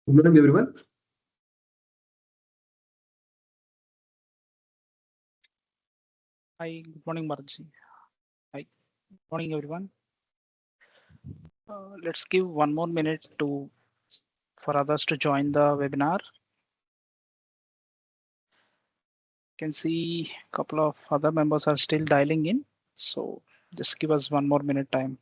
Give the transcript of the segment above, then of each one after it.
Good morning, everyone. Hi, good morning, Bharatji. Hi, good morning, everyone. Let's give one more minute to for others to join the webinar. You can see a couple of other members are still dialing in, so just give us one more minute time.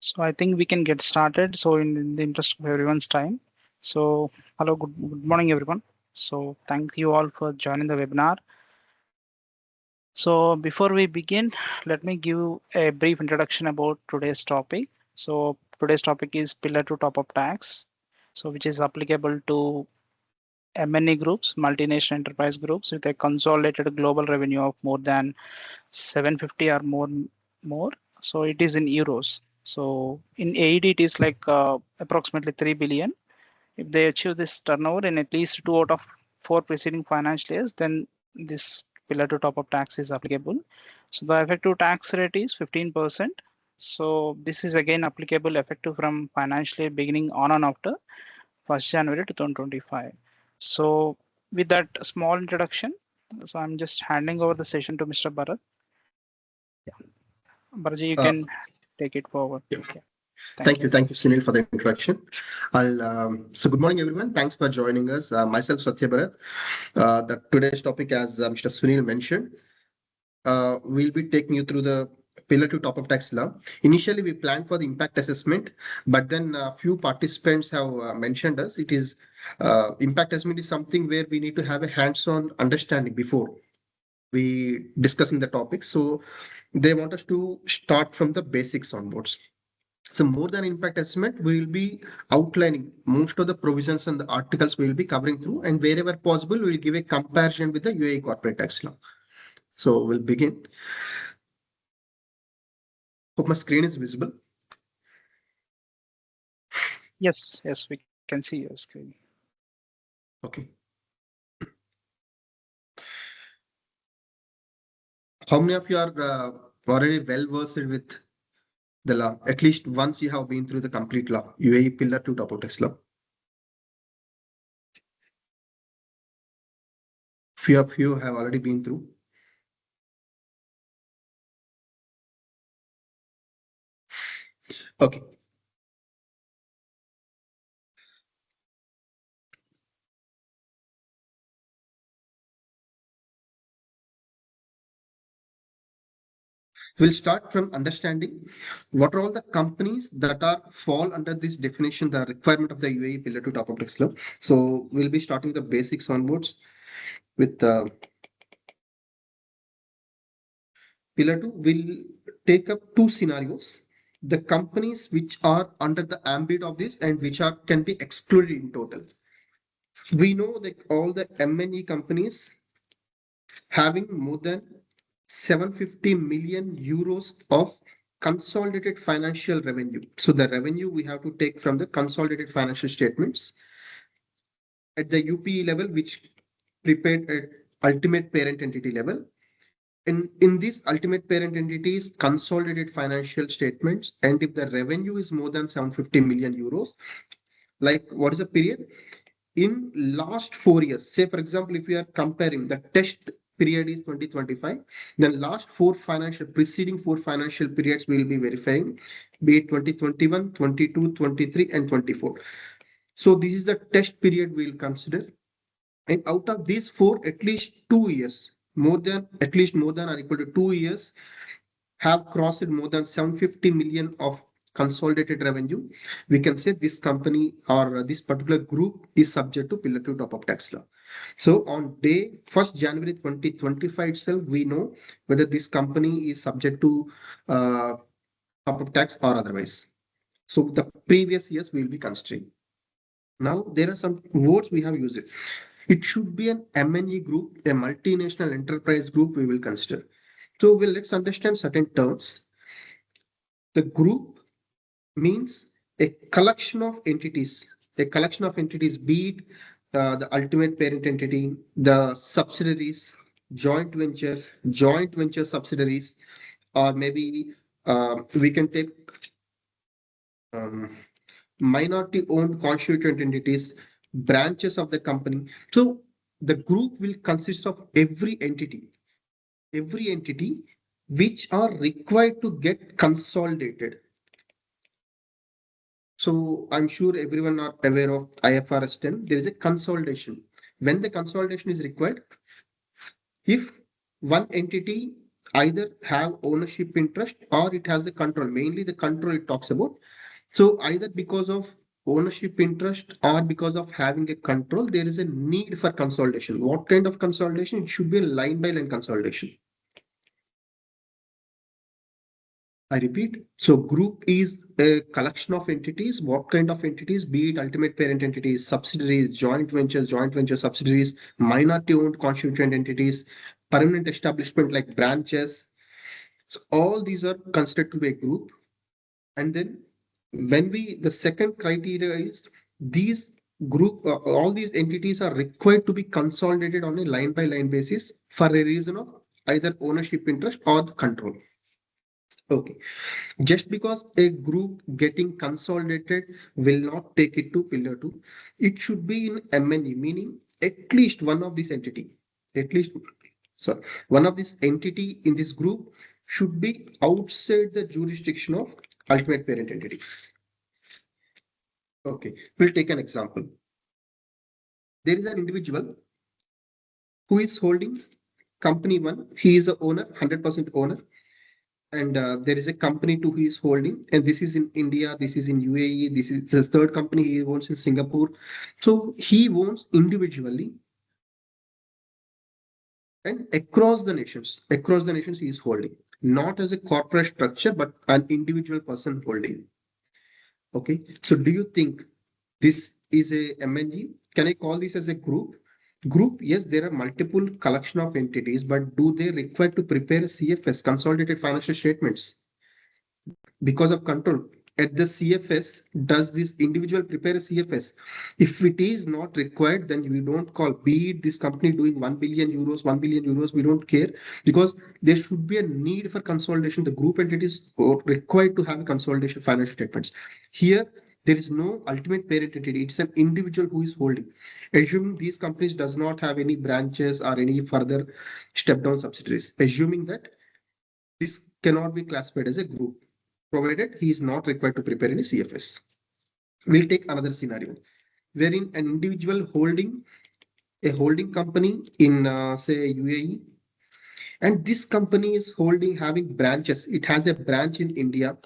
So I think we can get started. So in the interest of everyone's time. So hello, good morning, everyone. So thank you all for joining the webinar. So before we begin, let me give a brief introduction about today's topic. So today's topic is Pillar 2 top-up tax, so which is applicable to M&E groups, multinational enterprise groups with a consolidated global revenue of more than 750 or more. So it is in euros. So in AED, it is like approximately 3 billion. If they achieve this turnover in at least 2 out of 4 preceding financial years, then this pillar to top up tax is applicable. So the effective tax rate is 15%. So this is again applicable effective from financial year beginning on and after 1st January 2025. So with that small introduction, so I'm just handing over the session to Mr. Bharat. Yeah, Bharatji, you Uh, can take it forward. yeah. Yeah, thank you. Thank you, Sunil, for the introduction. Good morning, everyone. Thanks for joining us. Myself, Satya Bharat. Today's topic, as Mr. Sunil mentioned, we'll be taking you through the Pillar 2 top-up tax law. Initially, we planned for the impact assessment, but then a few participants have mentioned us. It is impact assessment is something where we need to have a hands-on understanding before we discussing the topic. So they want us to start from the basics onwards. So more than impact assessment, we will be outlining most of the provisions and the articles we will be covering through, and wherever possible, we will give a comparison with the UAE corporate tax law. So we'll begin. Hope my screen is visible. Yes, we can see your screen. Okay. How many of you are already well versed with the law? At least once you have been through the complete law, UAE Pillar 2 top of tax law. Few of you have already been through. Okay. We'll start from understanding what are all the companies that are fall under this definition, the requirement of the UAE Pillar 2 top of tax law. So we'll be starting the basics onwards with Pillar 2. We'll take up two scenarios. The companies which are under the ambit of this and which are can be excluded in total. We know that all the M&E companies having more than 750 million euros of consolidated financial revenue. So the revenue we have to take from the consolidated financial statements at the UPE level, which prepared at ultimate parent entity level. In these ultimate parent entities, consolidated financial statements, and if the revenue is more than 750 million euros, like what is the period? In last 4 years, say for example, if we are comparing the test period is 2025, then last preceding four financial periods we will be verifying, be it 2021, 22, 23, and 24. So this is the test period we will consider. And out of these four, at least 2 years, more than or equal to 2 years, have crossed more than 750 million of consolidated revenue, we can say this company or this particular group is subject to Pillar 2 top-up tax law. So on day 1st January 2025 itself, we know whether this company is subject to top-up tax or otherwise. So the previous years we will be considering. Now there are some words we have used. It should be an MNE group, a multinational enterprise group we will consider. So let's understand certain terms. The group means a collection of entities, be it the ultimate parent entity, the subsidiaries, joint venture subsidiaries, or maybe we can take um, minority owned constituent entities, branches of the company. So the group will consist of every entity which are required to get consolidated. So I'm sure everyone are aware of IFRS 10. There is a consolidation. When the consolidation is required, if one entity either have ownership interest or it has the control, mainly the control it talks about. So either because of ownership interest or because of having a control, there is a need for consolidation. What kind of consolidation? It should be a line by line consolidation. I repeat, so group is a collection of entities. What kind of entities? Be it ultimate parent entities, subsidiaries, joint ventures, joint venture subsidiaries, minority owned constituent entities, permanent establishment like branches. So all these are considered to be a group. And then the second criteria is these all these entities are required to be consolidated on a line by line basis for a reason of either ownership interest or the control. Okay. Just because a group getting consolidated will not take it to Pillar 2. It should be in MNE, meaning at least one of this entity, at least, sorry, one of this entity in this group should be outside the jurisdiction of ultimate parent entity. Okay, we'll take an example. There is an individual who is holding company one. He is the owner, 100% owner. And there is a company two he is holding, and this is in India, this is in UAE, this is the third company he owns in Singapore. So he owns individually and across the nations he is holding, not as a corporate structure, but an individual person holding. Okay, so do you think this is a MNG? Can I call this as a group? Group, yes, there are multiple collection of entities, but do they require to prepare a CFS, consolidated financial statements? Because of control at the CFS, does this individual prepare a CFS? If it is not required, then we don't call, be it this company doing 1 billion euros, 1 billion euros, we don't care, because there should be a need for consolidation. The group entities are required to have a consolidation financial statements. Here, there is no ultimate parent entity. It's an individual who is holding. Assuming these companies does not have any branches or any further step down subsidiaries. Assuming that this cannot be classified as a group, provided he is not required to prepare any CFS. We'll take another scenario wherein an individual holding a holding company in say UAE, and this company is having branches. It has a branch in India.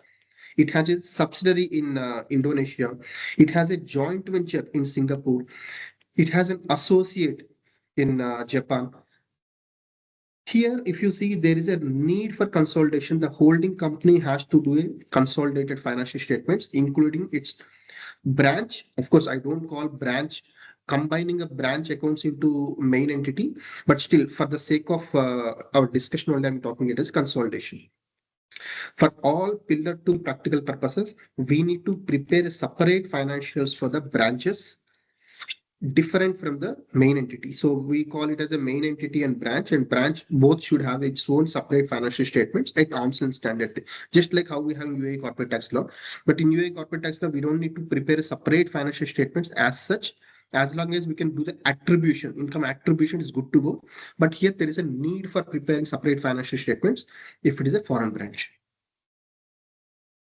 It has a subsidiary in Indonesia. It has a joint venture in Singapore. It has an associate in Japan. Here, if you see, there is a need for consolidation. The holding company has to do a consolidated financial statements, including its branch. Of course, I don't call branch combining a branch accounts into main entity, but still, for the sake of our discussion, only I'm talking it as consolidation. For all Pillar 2 practical purposes, we need to prepare separate financials for the branches different from the main entity. So we call it as a main entity and branch both should have its own separate financial statements at arm's length standard, just like how we have in UAE corporate tax law. But in UAE corporate tax law, we don't need to prepare a separate financial statements as such, as long as we can do the attribution. Income attribution is good to go. But here there is a need for preparing separate financial statements if it is a foreign branch.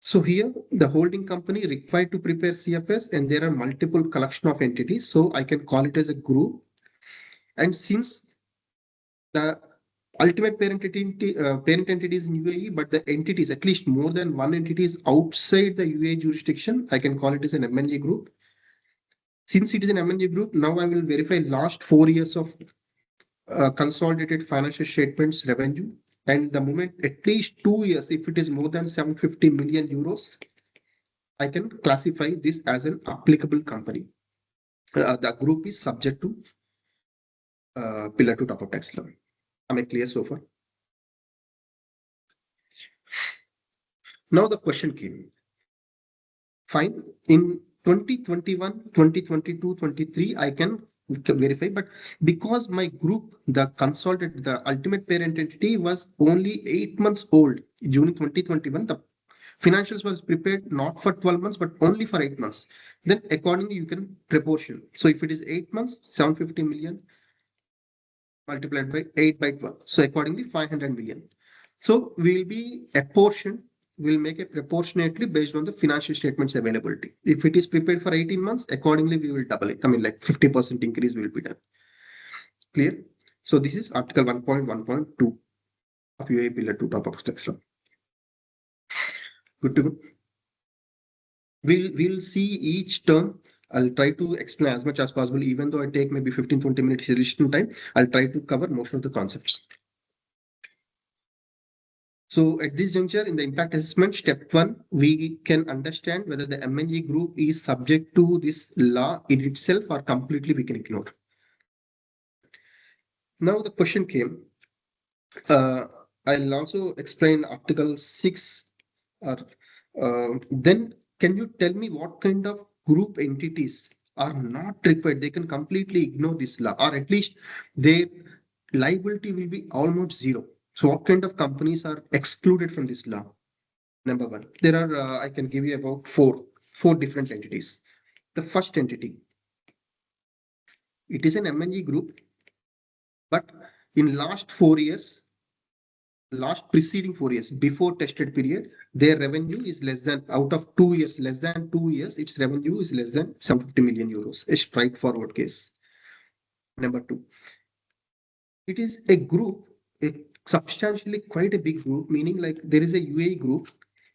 So here the holding company required to prepare CFS, and there are multiple collection of entities. So I can call it as a group. And since the ultimate parent entities in UAE, but the entities, at least more than one entity is outside the UAE jurisdiction. I can call it as an MNG group. Since it is an MNG group, now I will verify last 4 years of consolidated financial statements revenue. And the moment at least 2 years, if it is more than 750 million euros, I can classify this as an applicable company. The group is subject to Pillar 2 top-up tax law. Am I clear so far? Now the question came. Fine. In 2021, 2022, 23, I can verify, but because my group, the ultimate parent entity was only 8 months old June 2021, the financials was prepared not for 12 months, but only for 8 months. Then accordingly, you can proportion. So if it is 8 months, 750 million multiplied by 8 by 12. So accordingly, 500 million. So we'll be apportioned, we'll make it proportionately based on the financial statements availability. If it is prepared for 18 months, accordingly, we will double it. I mean, like 50% increase will be done. Clear? So this is Article 1.1.2 of UAE Pillar 2 top-up tax law. Good to go. We'll see each term. I'll try to explain as much as possible, even though I take maybe 15-20 minutes additional time. I'll try to cover most of the concepts. So at this juncture, in the impact assessment, step 1, we can understand whether the MNG group is subject to this law in itself or completely we can ignore. Now the question came. I'll also explain Article 6. Then can you tell me what kind of group entities are not required? They can completely ignore this law, or at least their liability will be almost zero. So what kind of companies are excluded from this law? Number one, there are, I can give you about four different entities. The first entity, it is an MNG group, but in last preceding 4 years, before tested period, their revenue is less than, out of 2 years, less than 2 years, its revenue is less than 750 million euros, a straightforward case. Number two, it is a group, substantially quite a big group, meaning like there is a UAE group.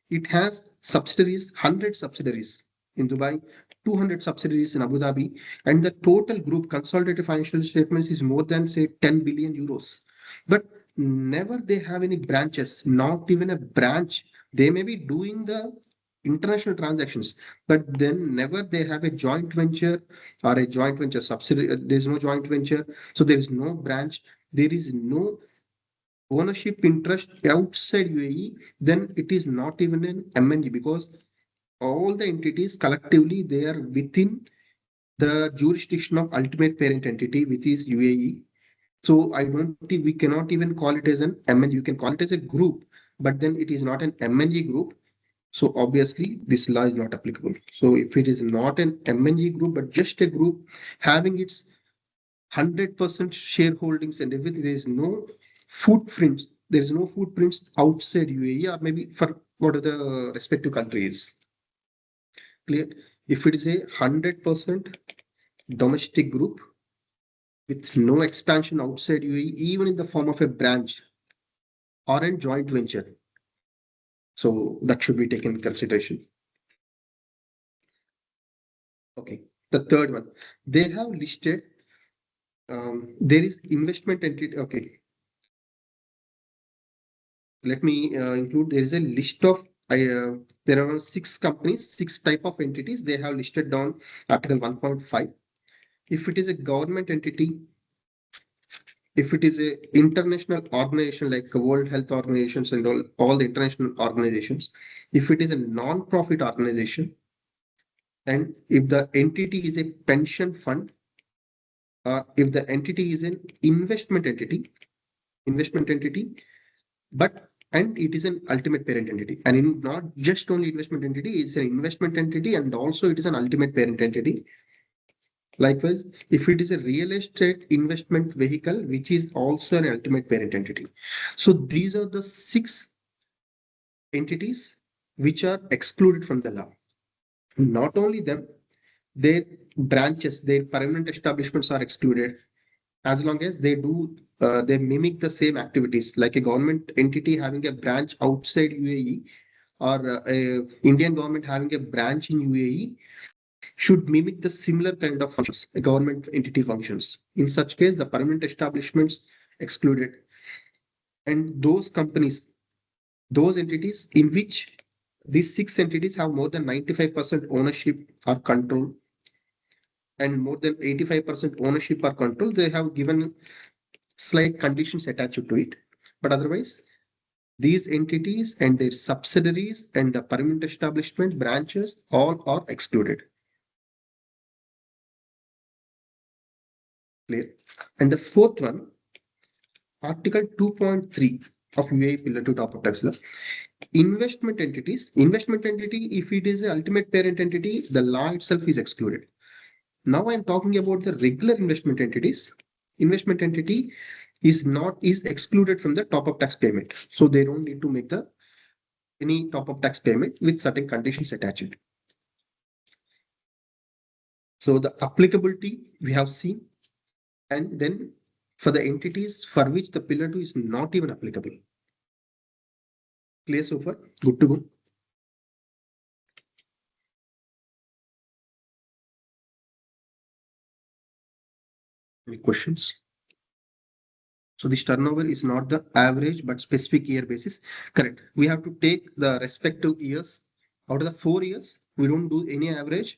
It has subsidiaries, 100 subsidiaries in Dubai, 200 subsidiaries in Abu Dhabi, and the total group consolidated financial statements is more than, say, 10 billion euros. But never they have any branches, not even a branch. They may be doing the international transactions, but then never they have a joint venture or a joint venture subsidiary. There's no joint venture, so there is no branch. There is no ownership interest outside UAE. Then it is not even an MNG, because all the entities collectively they are within the jurisdiction of ultimate parent entity, which is UAE. So I don't think we cannot even call it as an MNG. You can call it as a group, but then it is not an MNG group. So obviously this law is not applicable. So if it is not an MNG group, but just a group having its 100% shareholdings and everything, there is no footprints. There is no footprints outside UAE or maybe for what are the respective countries. Clear? If it is a 100% domestic group with no expansion outside UAE, even in the form of a branch or a joint venture, so that should be taken in consideration. Okay. The third one, they have listed, there is investment entity. Okay. Let me include, there is a list of, there are 6 companies, 6 type of entities they have listed down Article 1.5. If it is a government entity, if it is a international organization like World Health Organizations and all the international organizations, if it is a non-profit organization, and if the entity is a pension fund, or if the entity is an investment entity, but and it is an ultimate parent entity, and in not just only investment entity, it's an investment entity and also it is an ultimate parent entity. Likewise, if it is a real estate investment vehicle, which is also an ultimate parent entity. So these are the 6 entities which are excluded from the law. Not only them, their branches, their permanent establishments are excluded. as long as they do they mimic the same activities, like a government entity having a branch outside UAE, or a Indian government having a branch in UAE should mimic the similar kind of functions a government entity functions. In such case, the permanent establishments excluded, and those companies, those entities in which these six entities have more than 95% ownership or control, and more than 85% ownership or control, they have given slight conditions attached to it. But otherwise, these entities and their subsidiaries and the permanent establishment branches all are excluded. Clear? And the fourth one, Article 2.3 of UAE Pillar 2 Top Up Tax Law. Investment entities, investment entity, if it is the ultimate parent entity, the law itself is excluded. Now I'm talking about the regular investment entities. Investment entity is excluded from the top up tax payment. So they don't need to make the any top up tax payment with certain conditions attached. So the applicability we have seen, and then for the entities for which the pillar 2 is not even applicable. Clear so far? Good to go. Any questions? So this turnover is not the average but specific year basis. Correct. We have to take the respective years. Out of the 4 years, we don't do any average.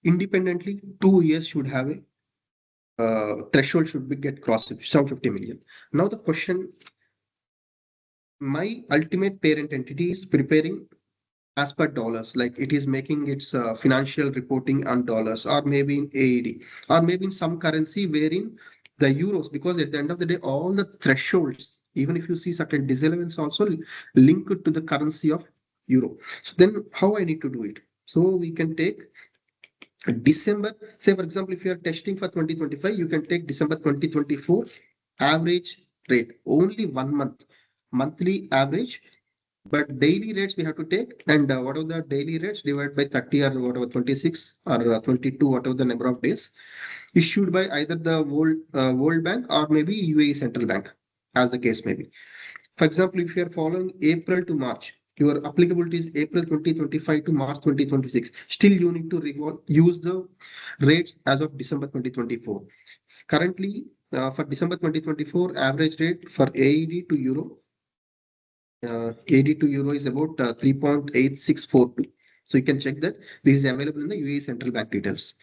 Independently, 2 years should have a threshold should be get crossed 750 million. Now the question, my ultimate parent entity is preparing as per dollars, like it is making its financial reporting on dollars, or maybe in AED, or maybe in some currency wherein the euros, because at the end of the day, all the thresholds, even if you see certain disallowance also linked to the currency of euro. So then how I need to do it? So we can take December, say for example, if you are testing for 2025, you can take December 2024 average rate, only 1 month, monthly average, but daily rates we have to take, and what are the daily rates divided by 30 or whatever 26 or 22, whatever the number of days, issued by either the World Bank or maybe UAE Central Bank, as the case may be. For example, if you are following April to March, your applicability is April 2025 to March 2026. Still, you need to use the rates as of December 2024. Currently, for December 2024, average rate for AED to Euro, AED to Euro is about 3.8642. So you can check that this is available in the UAE Central Bank details.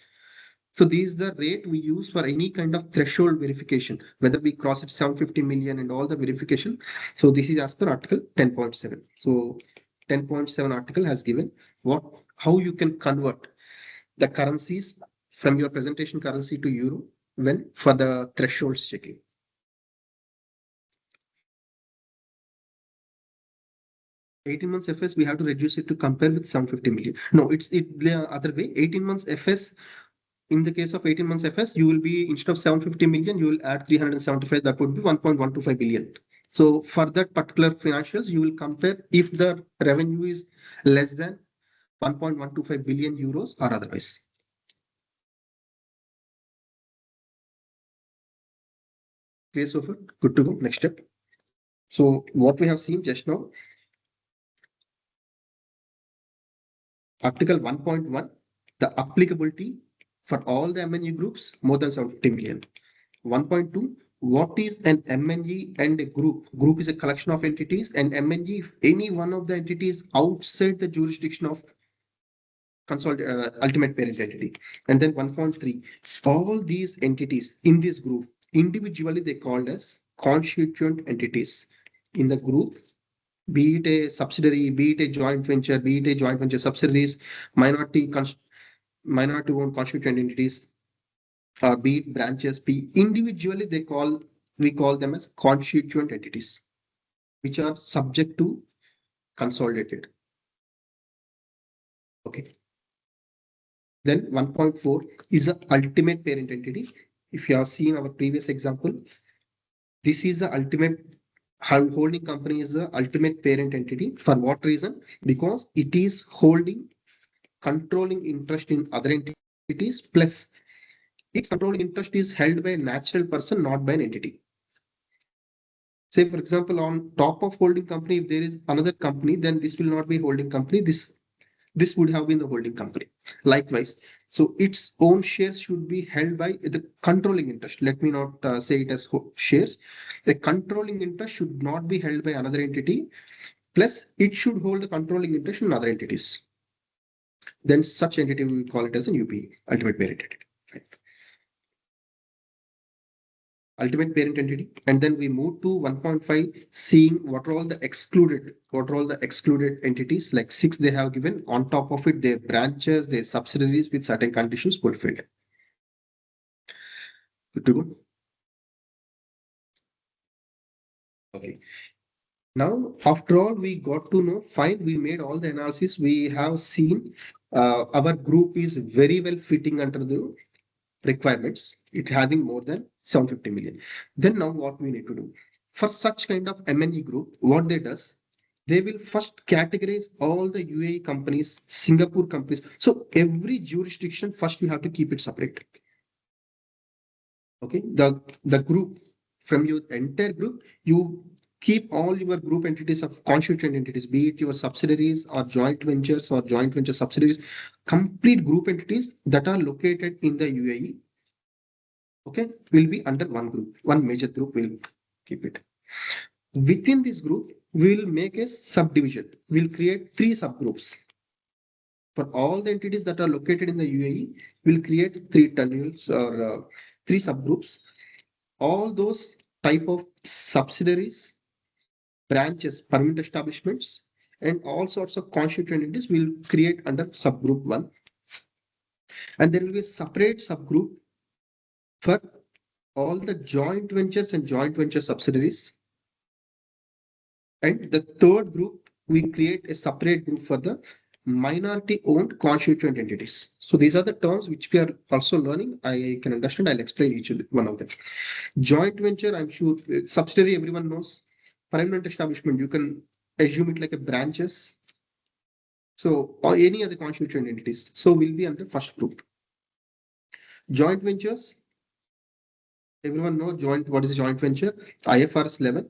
So this is the rate we use for any kind of threshold verification, whether we cross it 750 million and all the verification. So this is as per Article 10.7. So 10.7 article has given how you can convert the currencies from your presentation currency to euro when for the thresholds checking. 18 months FS, we have to reduce it to compare with 750 million. No, it's the other way. 18 months FS, in the case of 18 months FS, you will be, instead of 750 million, you will add 375, that would be 1.125 billion. So for that particular financials, you will compare if the revenue is less than 1.125 billion euros or otherwise. Clear so far? Good to go. Next step. So what we have seen just now, Article 1.1, the applicability for all the MNE groups more than 750 million. 1.2, what is an MNE and a group? Group is a collection of entities, and MNE, if any one of the entities outside the jurisdiction of ultimate parent entity. And then 1.3, all these entities in this group, individually they called as constituent entities. In the group, be it a subsidiary, be it a joint venture, be it a joint venture subsidiaries, minority owned constituent entities, or be it branches, individually we call them as constituent entities, which are subject to consolidated. Okay. Then 1.4 is the ultimate parent entity. If you have seen our previous example, this is the ultimate holding company is the ultimate parent entity. For what reason? Because it is holding controlling interest in other entities, plus its controlling interest is held by a natural person, not by an entity. Say, for example, on top of holding company, if there is another company, then this will not be holding company. This would have been the holding company. Likewise, so its own shares should be held by the controlling interest. Let me not say it as shares. The controlling interest should not be held by another entity. Plus, it should hold the controlling interest in other entities. Then such entity we call it as an UP, ultimate parent entity. Right? Ultimate parent entity, and then we move to 1.5, seeing what are all the excluded entities. Like 6 they have given, on top of it their branches, their subsidiaries with certain conditions fulfilled. Good to go. Okay, now after all we got to know, fine, we made all the analysis, we have seen our group is very well fitting under the requirements, it having more than 750 million. Then now what we need to do for such kind of MNE group, what they does, they will first categorize all the UAE companies, Singapore companies. So every jurisdiction first you have to keep it separate. Okay, the group, from your entire group, you keep all your group entities of constituent entities, be it your subsidiaries or joint ventures or joint venture subsidiaries, complete group entities that are located in the UAE, okay, will be under one group. One major group will keep it. Within this group, we will make a subdivision. We'll create 3 subgroups. For all the entities that are located in the UAE, we'll create 3 tunnels or 3 subgroups. All those type of subsidiaries, branches, permanent establishments, and all sorts of constituent entities will create under subgroup 1. And there will be a separate subgroup for all the joint ventures and joint venture subsidiaries. And the third group, we create a separate group for the minority owned constituent entities. So these are the terms which we are also learning. I can understand. I'll explain each one of them. Joint venture, I'm sure subsidiary everyone knows. Permanent establishment, you can assume it like a branches. So or any other constituent entities. So we'll be under first group. Joint ventures, everyone know joint. What is a joint venture? IFRS level.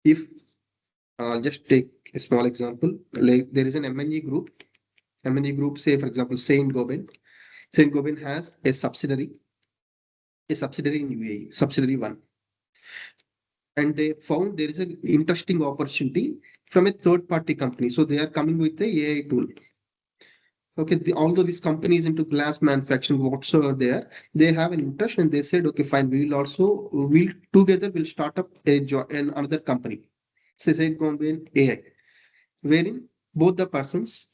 If I'll just take a small example. Like there is an MNE group. MNE group, say for example, Saint Gobain. Saint Gobain has a subsidiary in UAE, subsidiary 1. And they found there is an interesting opportunity from a third party company. So they are coming with the AI tool. Okay, although this company is into glass manufacturing, whatsoever they have an interest, and they said, okay, fine, we'll together we'll start up another company. Say Saint Gobain AI, wherein both the persons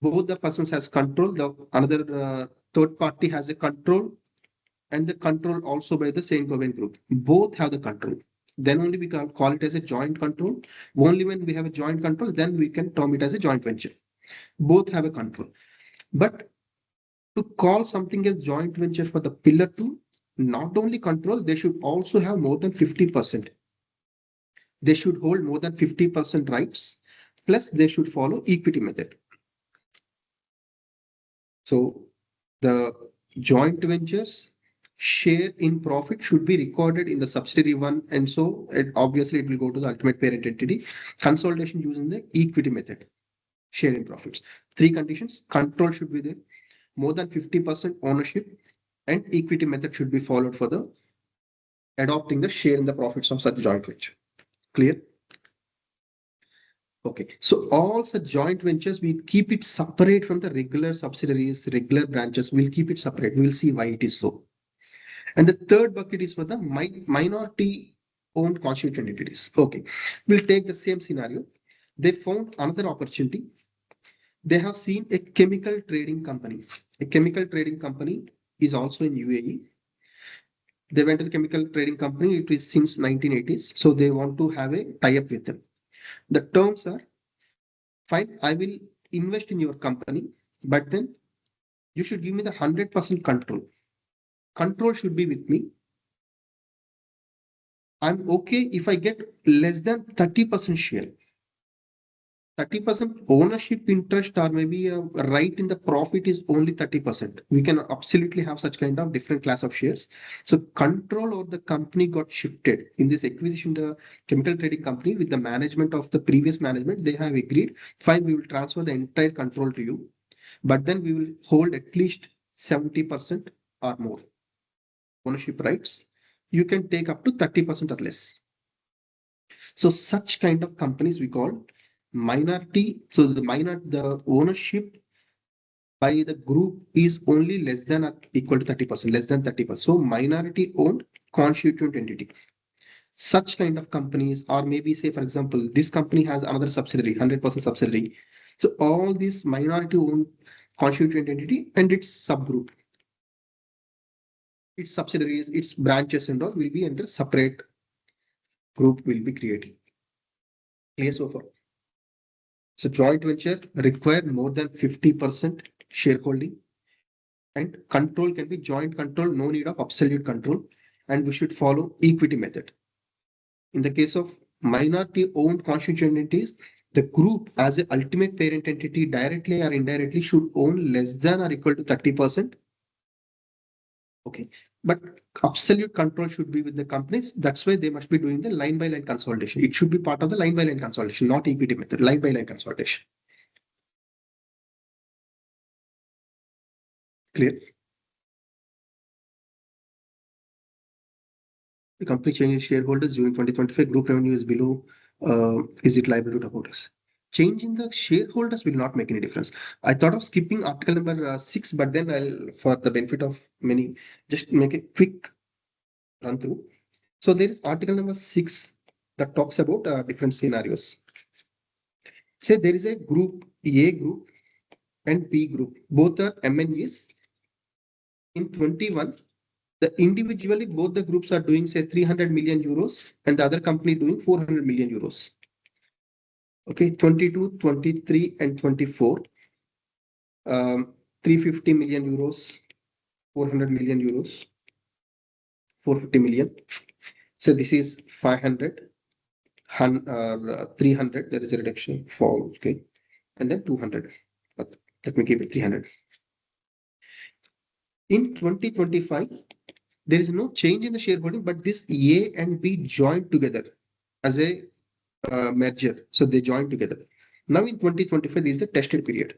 has control, the another third party has a control, and the control also by the Saint Gobain group. Both have the control. Then only we can call it as a joint control. Only when we have a joint control, then we can term it as a joint venture. Both have a control. But to call something as joint venture for the pillar 2, not only control, they should also have more than 50%. They should hold more than 50% rights, plus they should follow equity method. So the joint ventures share in profit should be recorded in the subsidiary 1, and so obviously it will go to the ultimate parent entity. Consolidation using the equity method, share in profits. 3 conditions: control should be there, more than 50% ownership, and equity method should be followed for the adopting the share in the profits of such joint venture. Clear? Okay, so all such joint ventures, we keep it separate from the regular subsidiaries, regular branches. We'll keep it separate. We'll see why it is so. And the third bucket is for the minority owned constituent entities. Okay, we'll take the same scenario. They found another opportunity. They have seen a chemical trading company. A chemical trading company is also in UAE. They went to the chemical trading company. It is since 1980s. So they want to have a tie-up with them. The terms are, fine, I will invest in your company, but then you should give me the 100% control. Control should be with me. I'm okay if I get less than 30% share. 30% ownership interest or maybe a right in the profit is only 30%. We can absolutely have such kind of different class of shares. So control of the company got shifted in this acquisition. The chemical trading company with the management of the previous management, they have agreed, fine, we will transfer the entire control to you, but then we will hold at least 70% or more ownership rights. You can take up to 30% or less. So such kind of companies we call minority. So the ownership by the group is only less than or equal to 30%, less than 30%. So minority owned constituent entity. Such kind of companies, or maybe say, for example, this company has another subsidiary, 100% subsidiary. So all these minority owned constituent entity and its subgroup, its subsidiaries, its branches and all will be under separate group will be created. Clear so far? So joint venture require more than 50% shareholding, and control can be joint control, no need of absolute control, and we should follow equity method. In the case of minority owned constituent entities, the group as a ultimate parent entity directly or indirectly should own less than or equal to 30%. Okay. But absolute control should be with the companies. That's why they must be doing the line by line consolidation. It should be part of the line by line consolidation, not equity method, line by line consolidation. Clear? The company changes shareholders during 2025. Group revenue is below. Is it liable to supporters? Change in the shareholders will not make any difference. I thought of skipping article number 6, but then I'll, for the benefit of many, just make a quick run through. So there is article number 6 that talks about different scenarios. Say there is a group, A group and B group. Both are MNEs. In 21, the individually both the groups are doing say 300 million euros and the other company doing 400 million euros. Okay, 22, 23 and 24, 350 million euros, 400 million euros, 450 million. So this is 500, 300, there is a reduction, fall, okay, and then 200, but let me give it 300. In 2025, there is no change in the shareholding, but this A and B joined together as a merger. So they joined together. Now in 2025, this is the tested period.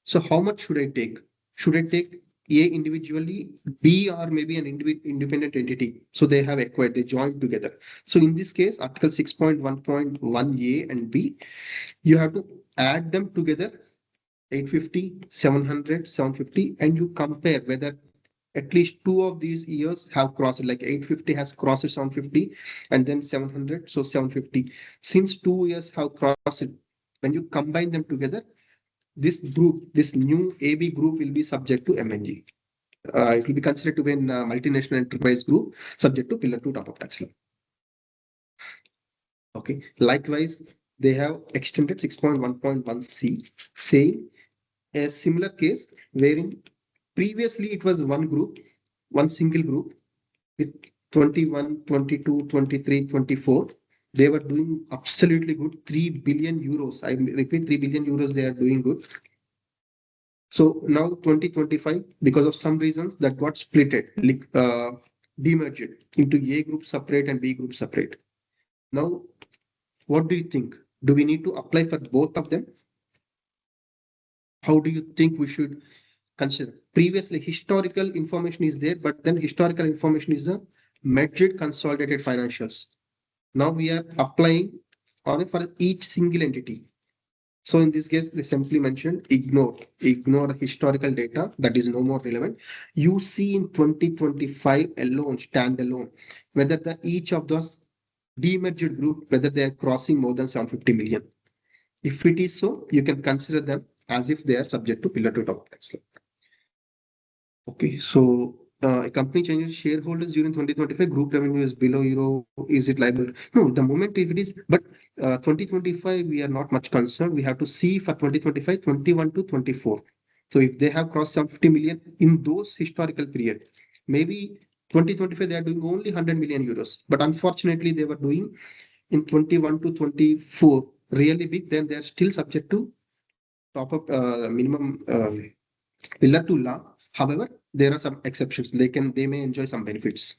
So how much should I take? Should I take A individually, B or maybe an independent entity? So they have acquired, they joined together. So in this case, Article 6.1.1 A and B, you have to add them together, 850, 700, 750, and you compare whether at least two of these years have crossed, like 850 has crossed 750 and then 700, so 750. Since 2 years have crossed it, when you combine them together, this group, this new AB group will be subject to MNG. It will be considered to be a multinational enterprise group subject to Pillar 2 top-up tax law. Okay. Likewise, they have extended 6.1.1C saying a similar case wherein previously it was one group, one single group with 21, 22, 23, 24. They were doing absolutely good, 3 billion euros. I repeat, 3 billion euros, they are doing good. So now 2025, because of some reasons that got splitted, demerged into A group separate and B group separate. Now, what do you think? Do we need to apply for both of them? How do you think we should consider? Previously, historical information is there, but then historical information is the merged consolidated financials. Now we are applying on it for each single entity. So in this case, they simply mentioned ignore historical data that is no more relevant. You see in 2025 alone, standalone, whether each of those demerged group, whether they are crossing more than 750 million. If it is so, you can consider them as if they are subject to Pillar 2 top tax law. Okay, so a company changes shareholders during 2025, group revenue is below euro, is it liable? No, the moment if it is, but 2025, we are not much concerned. We have to see for 2025, 21 to 24. So if they have crossed some 50 million in those historical period, maybe 2025, they are doing only 100 million euros. But unfortunately, they were doing in 21 to 24, really big, then they are still subject to top up minimum pillar two law. However, there are some exceptions. They may enjoy some benefits.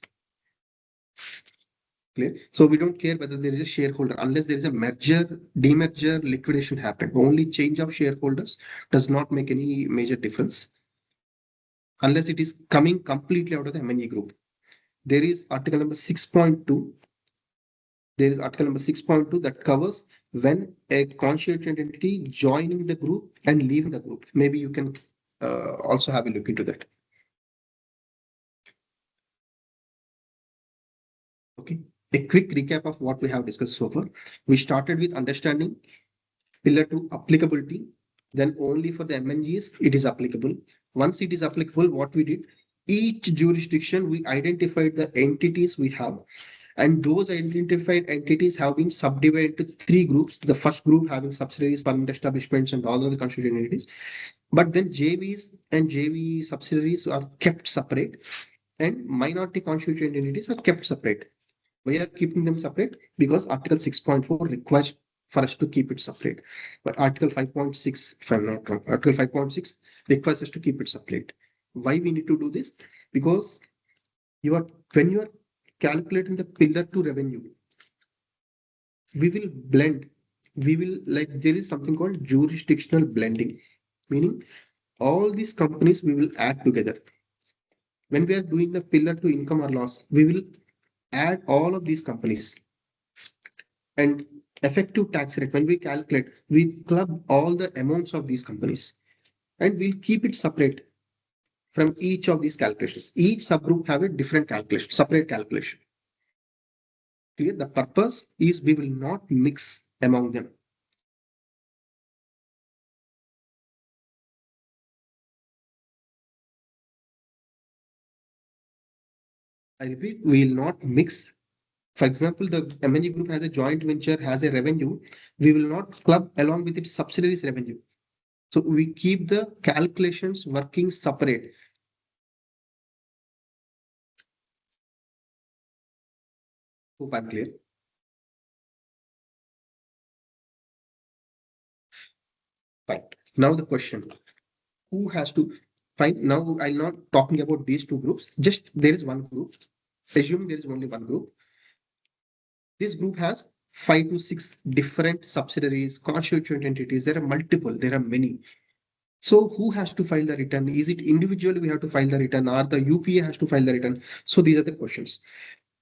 Clear? So we don't care whether there is a shareholder unless there is a merger, demerger, liquidation happen. Only change of shareholders does not make any major difference unless it is coming completely out of the M&E group. There is article number 6.2. There is article number 6.2 that covers when a constituent entity joining the group and leaving the group. Maybe you can also have a look into that. Okay. A quick recap of what we have discussed so far. We started with understanding pillar two applicability. Then only for the MNGs it is applicable. Once it is applicable, what we did, each jurisdiction we identified the entities we have, and those identified entities have been subdivided into three groups. The first group having subsidiaries, permanent establishments, and all other constituent entities. But then JVs and JV subsidiaries are kept separate, and minority constituent entities are kept separate. We are keeping them separate because Article 6.4 requires for us to keep it separate. But Article 5.6, if I'm not wrong, Article 5.6 requires us to keep it separate. Why we need to do this? Because when you are calculating the pillar two revenue, we will blend. We will like there is something called jurisdictional blending, meaning all these companies we will add together. When we are doing the pillar two income or loss, we will add all of these companies, and effective tax rate, when we calculate, we club all the amounts of these companies and we'll keep it separate from each of these calculations. Each subgroup have a different calculation, separate calculation. Clear? The purpose is we will not mix among them. I repeat, we will not mix. For example, the M&E group has a joint venture, has a revenue. We will not club along with its subsidiaries revenue. So we keep the calculations working separate. Hope I'm clear. Fine. Now the question, who has to find? Now I'm not talking about these two groups. Just there is one group. Assuming there is only one group. This group has 5 to 6 different subsidiaries, constituent entities. There are multiple. There are many. So who has to file the return? Is it individually we have to file the return, or the UPA has to file the return? So these are the questions.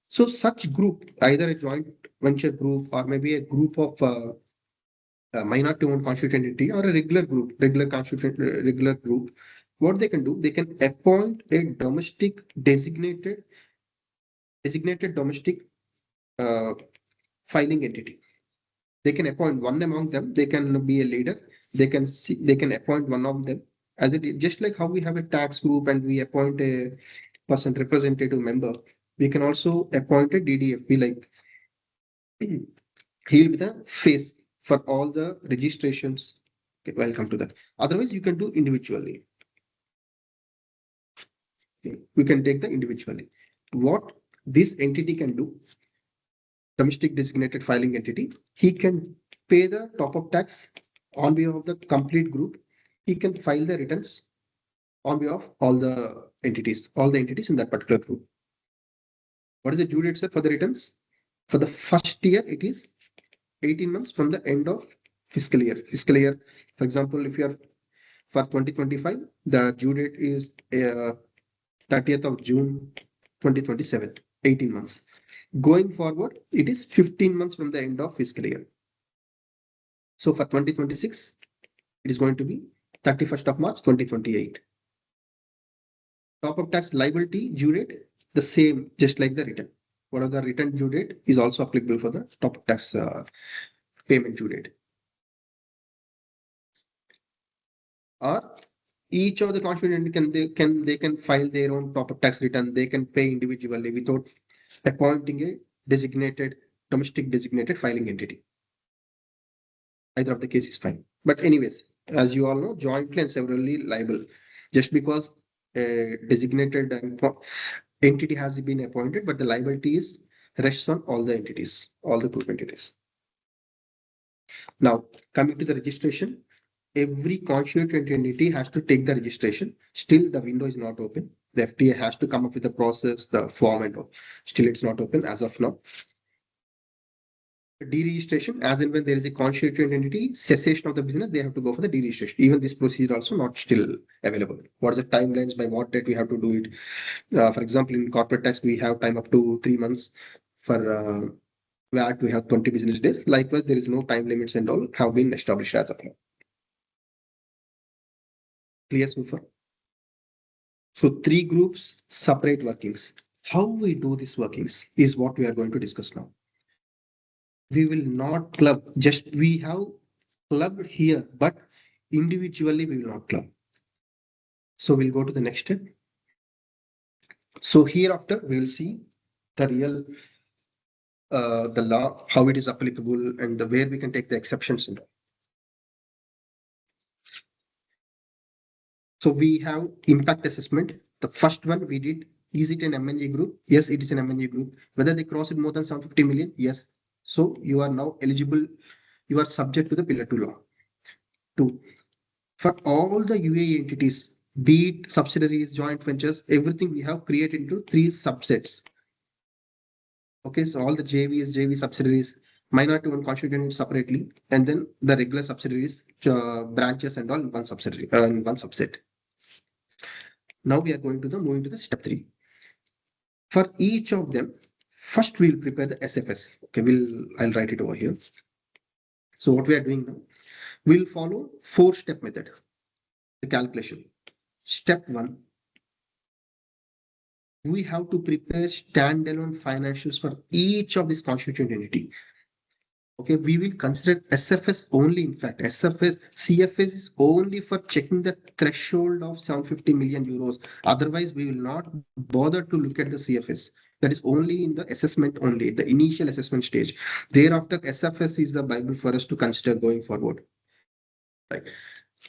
So such group, either a joint venture group or maybe a group of minority owned constituent entity or a regular group, regular group, what they can do, they can appoint a designated domestic uh, filing entity. They can appoint one among them. They can be a leader. They can appoint one of them as it just like how we have a tax group and we appoint a person representative member. We can also appoint a DDFP, like he'll be the face for all the registrations. Okay, welcome to that. Otherwise, you can do individually. Okay, we can take the individually. What this entity can do, domestic designated filing entity, he can pay the top-up tax on behalf of the complete group. He can file the returns on behalf of all the entities in that particular group. What is the due date, sir, for the returns? For the first year, it is 18 months from the end of fiscal year. Fiscal year, for example, if you are for 2025, the due date is 30th of June 2027, 18 months. Going forward, it is 15 months from the end of fiscal year. So for 2026, it is going to be 31st of March 2028. Top-up tax liability due date, the same, just like the return. Whatever the return due date is also applicable for the top-up tax payment due date. Or each of the constituent they can file their own top-up tax return. They can pay individually without appointing a domestic designated filing entity. Either of the case is fine. But anyways, as you all know, jointly and severally liable. Just because a designated entity has been appointed, but the liability is rests on all the entities, all the group entities. Now, coming to the registration, every constituent entity has to take the registration. Still, the window is not open. The FTA has to come up with the process, the form, and all. Still, it's not open as of now. Deregistration, as and when there is a constituent entity, cessation of the business, they have to go for the deregistration. Even this procedure also not still available. What are the timelines? By what date we have to do it? For example, in corporate tax, we have time up to 3 months. For VAT, we have 20 business days. Likewise, there is no time limits and all have been established as of now. Clear so far? So three groups, separate workings. How we do these workings is what we are going to discuss now. We will not club, just we have clubbed here, but individually we will not club. So we'll go to the next step. So hereafter we will see the real the law, how it is applicable, and the where we can take the exceptions. So we have impact assessment. The first one we did, is it an MNG group? Yes, it is an MNG group. Whether they cross it more than 750 million? Yes. So you are now eligible, you are subject to the Pillar 2 law. Two, for all the UAE entities, be it subsidiaries, joint ventures, everything we have created into three subsets. Okay, so all the JV subsidiaries, minority one constituent separately, and then the regular subsidiaries, branches and all in one subsidiary, in one subset. Now we are going to move into the step 3. For each of them, first we'll prepare the SFS. Okay, I'll write it over here. So what we are doing now, we'll follow 4-step method, the calculation. Step 1, we have to prepare standalone financials for each of this constituent entity. Okay, we will consider SFS only. In fact, CFS is only for checking the threshold of 750 million euros. Otherwise, we will not bother to look at the CFS. That is only in the assessment only, the initial assessment stage. Thereafter, SFS is the Bible for us to consider going forward. Right.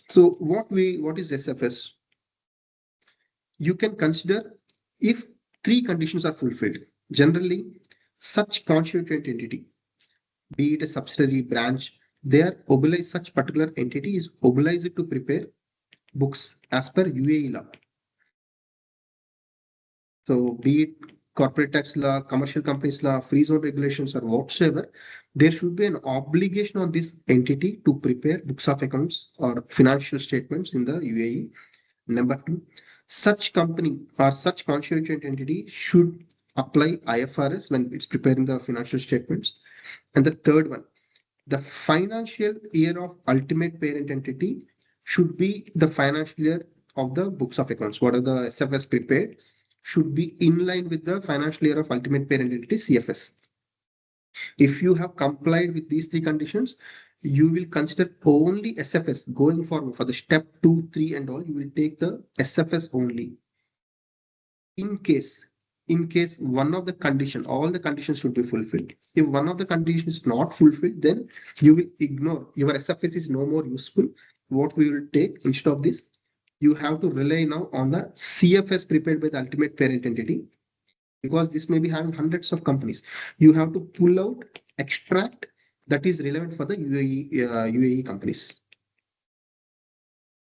So what is SFS? You can consider if 3 conditions are fulfilled. Generally, such constituent entity, be it a subsidiary branch, they are obliged, such particular entity is obliged to prepare books as per UAE law. So be it corporate tax law, commercial companies law, free zone regulations or whatsoever, there should be an obligation on this entity to prepare books of accounts or financial statements in the UAE. Number 2, such company or such constituent entity should apply IFRS when it's preparing the financial statements. And the third one, the financial year of ultimate parent entity should be the financial year of the books of accounts. What are the SFS prepared should be in line with the financial year of ultimate parent entity CFS. If you have complied with these 3 conditions, you will consider only SFS going forward for the step 2, 3 and all. You will take the SFS only. In case one of the condition, all the conditions should be fulfilled. If one of the conditions is not fulfilled, then you will ignore, your SFS is no more useful. What we will take instead of this, you have to rely now on the CFS prepared by the ultimate parent entity, because this may be having hundreds of companies. You have to pull out, extract that is relevant for the UAE companies.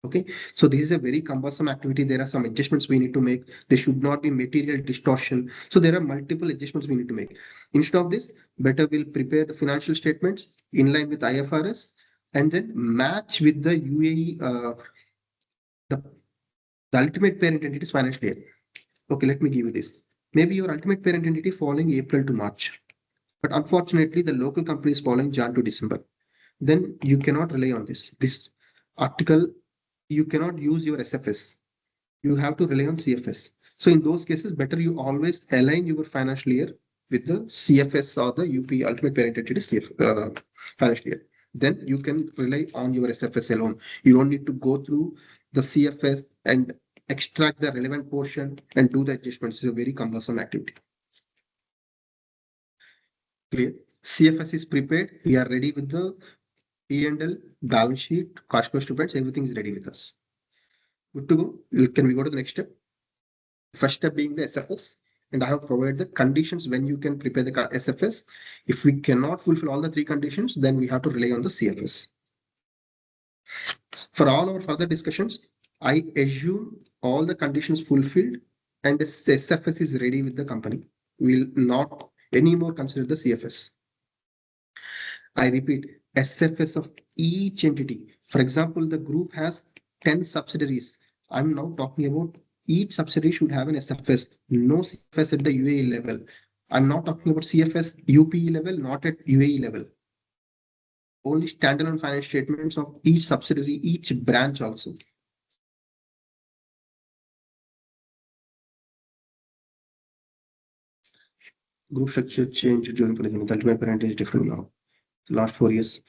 Okay, so this is a very cumbersome activity. There are some adjustments we need to make. There should not be material distortion. So there are multiple adjustments we need to make. Instead of this, better we'll prepare the financial statements in line with IFRS and then match with the UAE, the ultimate parent entity's financial year. Okay, let me give you this. Maybe your ultimate parent entity following April to March, but unfortunately the local company is following Jan to December. Then you cannot rely on this article. You cannot use your SFS. You have to rely on CFS. So in those cases, better you always align your financial year with the CFS or the UP ultimate parent entity financial year. Then you can rely on your SFS alone. You don't need to go through the CFS and extract the relevant portion and do the adjustments. It's a very cumbersome activity. Clear? CFS is prepared. We are ready with the P&L, balance sheet, cash flow statements, everything is ready with us. Good to go. Can we go to the next step? First step being the SFS. and I have provided the conditions when you can prepare the SFS. If we cannot fulfill all the three conditions, then we have to rely on the CFS. For all our further discussions, I assume all the conditions fulfilled and the SFS is ready with the company. We'll not anymore consider the CFS. I repeat, SFS of each entity. For example, the group has 10 subsidiaries. I'm now talking about each subsidiary should have an SFS, no CFS at the UAE level. I'm not talking about CFS UPE level, not at UAE level. Only standalone financial statements of each subsidiary, each branch also. Group structure change during the ultimate parent is different now. The last 4 years.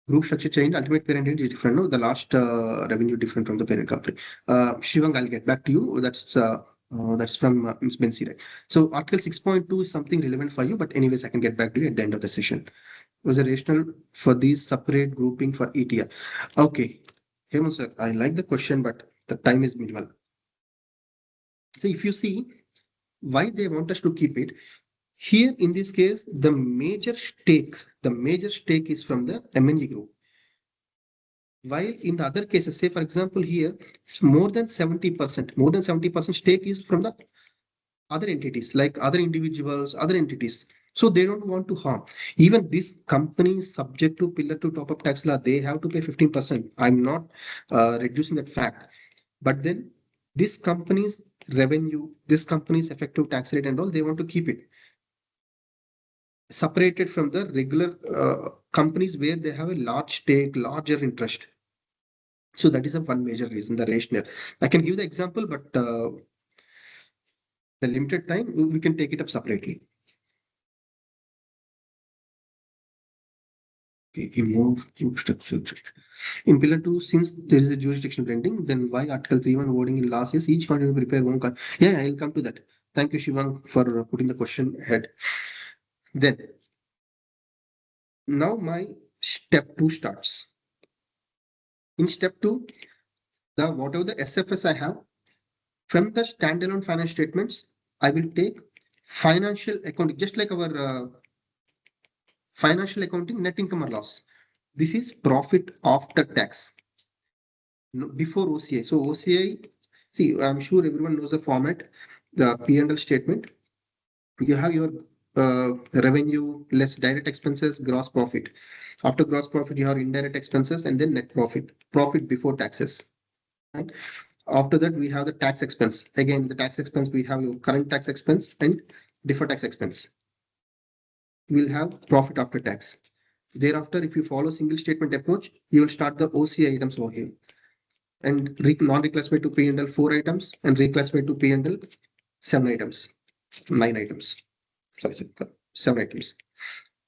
Group structure change, ultimate parent is different. No, the last revenue different from the parent company. Shivang, I'll get back to you. That's from Ms. Bensi, right? So Article 6.2 is something relevant for you, but anyways, I can get back to you at the end of the session. Was a rationale for these separate grouping for ETR? Okay, Hemant sir, I like the question, but the time is minimal. So if you see why they want us to keep it, here in this case, the major stake is from the MNG group. While in the other cases, say for example here, it's more than 70% stake is from the other entities, like other individuals, other entities. So they don't want to harm. Even this company is subject to Pillar 2 top-up tax law. They have to pay 15%. I'm not reducing that fact. But then this company's revenue, this company's effective tax rate and all, they want to keep it separated from the regular companies where they have a large stake, larger interest. So that is a one major reason, the rationale. I can give the example, but the limited time, we can take it up separately. Okay, remove group structure. In Pillar 2, since there is a jurisdiction blending, then why Article 3.1 wording in last years, each country will prepare one card. Yeah, I'll come to that. Thank you, Shivang, for putting the question ahead. Then, now my step 2 starts. In step 2, the whatever the SFS I have, from the standalone financial statements, I will take financial accounting, just like our financial accounting, net income or loss. This is profit after tax. Before OCI. So OCI, see, I'm sure everyone knows the format, the P&L statement. You have your revenue less direct expenses, gross profit. After gross profit, you have indirect expenses and then net profit, profit before taxes. Right? After that, we have the tax expense. Again, the tax expense, we have your current tax expense and deferred tax expense. We'll have profit after tax. Thereafter, if you follow single statement approach, you will start the OCI items over here and non-reclassified to P&L 4 items and reclassified to P&L 7 items, 9 items. Sorry, 7 items.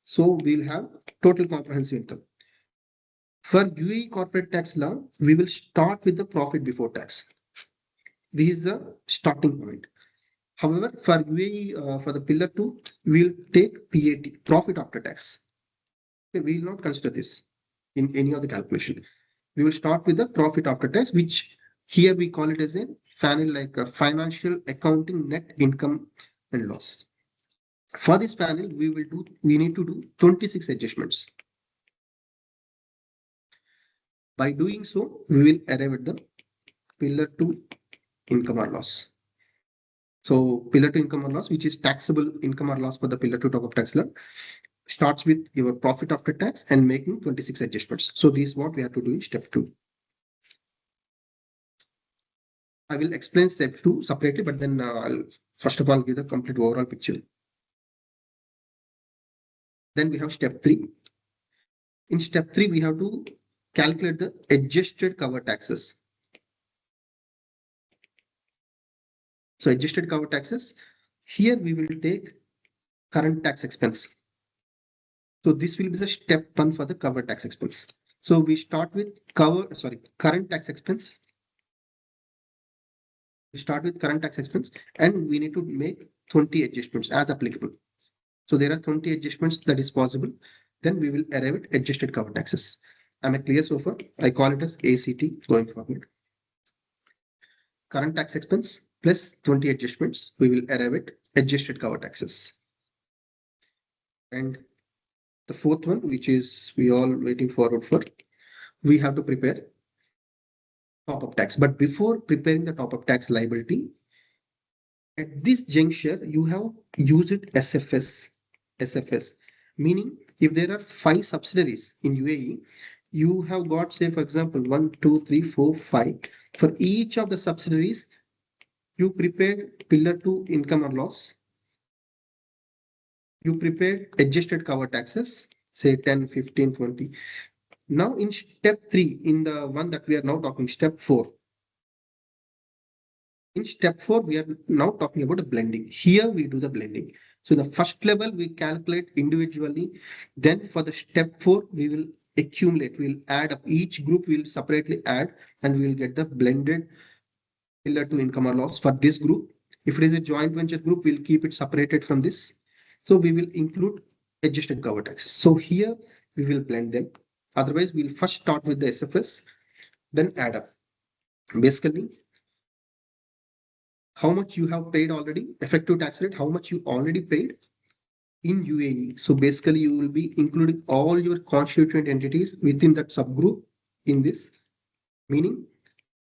So we'll have total comprehensive income. For UAE corporate tax law, we will start with the profit before tax. This is the starting point. However, for UAE, for the Pillar 2, we'll take PAT, profit after tax. Okay, we will not consider this in any of the calculation. We will start with the profit after tax, which here we call it as a financial accounting net income and loss. For this panel, we need to do 26 adjustments. By doing so, we will arrive at the Pillar 2 income or loss. So Pillar 2 income or loss, which is taxable income or loss for the Pillar 2 top-up tax law, starts with your profit after tax and making 26 adjustments. So this is what we have to do in step 2. I will explain step 2 separately, but then I'll first of all give the complete overall picture. Then we have step 3. In step 3, we have to calculate the adjusted cover taxes. So adjusted cover taxes, here we will take current tax expense. So this will be the step 1 for the cover tax expense. So we start with current tax expense. We start with current tax expense and we need to make 20 adjustments as applicable. So there are 20 adjustments that is possible. Then we will arrive at adjusted cover taxes. Am I clear so far? I call it as ACT going forward. Current tax expense, plus 20 adjustments, we will arrive at adjusted cover taxes. And the fourth one, which is we all waiting forward for, we have to prepare top-up tax. But before preparing the top-up tax liability, at this juncture, you have used SFS, meaning if there are 5 subsidiaries in UAE, you have got, say, for example, 1, 2, 3, 4, 5. For each of the subsidiaries, you prepared Pillar 2 income or loss. You prepared adjusted cover taxes, say 10, 15, 20. Now in step 3, in the one that we are now talking, step 4. In step 4, we are now talking about the blending. Here we do the blending. So the first level we calculate individually. Then for the step 4, we will accumulate. We'll add up each group. We'll separately add, and we will get the blended Pillar 2 income or loss for this group. If it is a joint venture group, we'll keep it separated from this. So we will include adjusted cover taxes. So here we will blend them. Otherwise, we'll first start with the SFS, then add up. Basically, how much you have paid already, effective tax rate, how much you already paid in UAE. So basically, you will be including all your constituent entities within that subgroup in this, meaning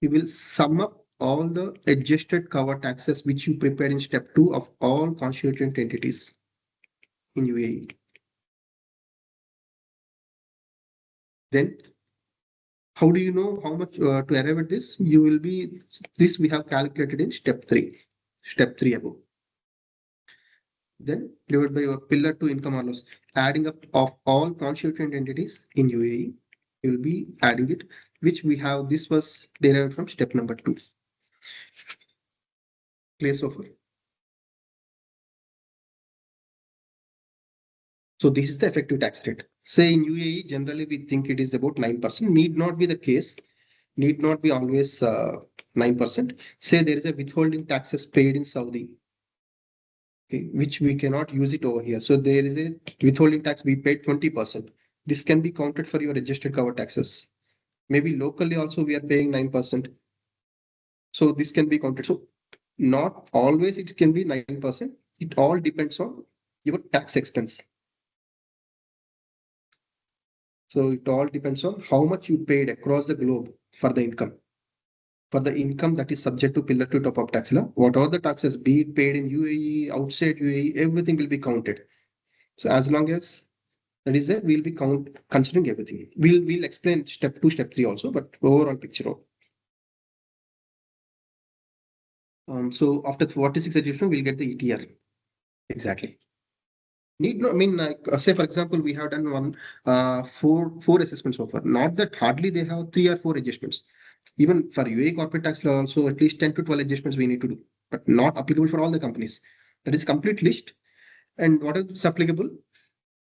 you will sum up all the adjusted cover taxes which you prepared in step 2 of all constituent entities in UAE. Then how do you know how much to arrive at this? You will be, this we have calculated in step 3 above. Then divided by your Pillar 2 income or loss, adding up of all constituent entities in UAE. You will be adding it, which we have, this was derived from step number 2. Clear so far? So this is the effective tax rate. Say in UAE, generally we think it is about 9%. Need not be the case. Need not be always 9%. Say there is a withholding taxes paid in Saudi, okay, which we cannot use it over here. So there is a withholding tax we paid 20%. This can be counted for your adjusted cover taxes. Maybe locally also we are paying 9%. So this can be counted. So not always it can be 9%. It all depends on your tax expense. So it all depends on how much you paid across the globe for the income. For the income that is subject to Pillar 2 top-up tax law, whatever the taxes, be it paid in UAE, outside UAE, everything will be counted. So as long as that is there, we'll be considering everything. We'll explain step 2, step 3 also, but overall picture. So after 46 adjustment, we'll get the ETR. Exactly. Need no, I mean, like, say for example, we have done four assessments so far. Not that hardly they have 3 or 4 adjustments. Even for UAE corporate tax law, also at least 10 to 12 adjustments we need to do, but not applicable for all the companies. That is complete list, and what is applicable,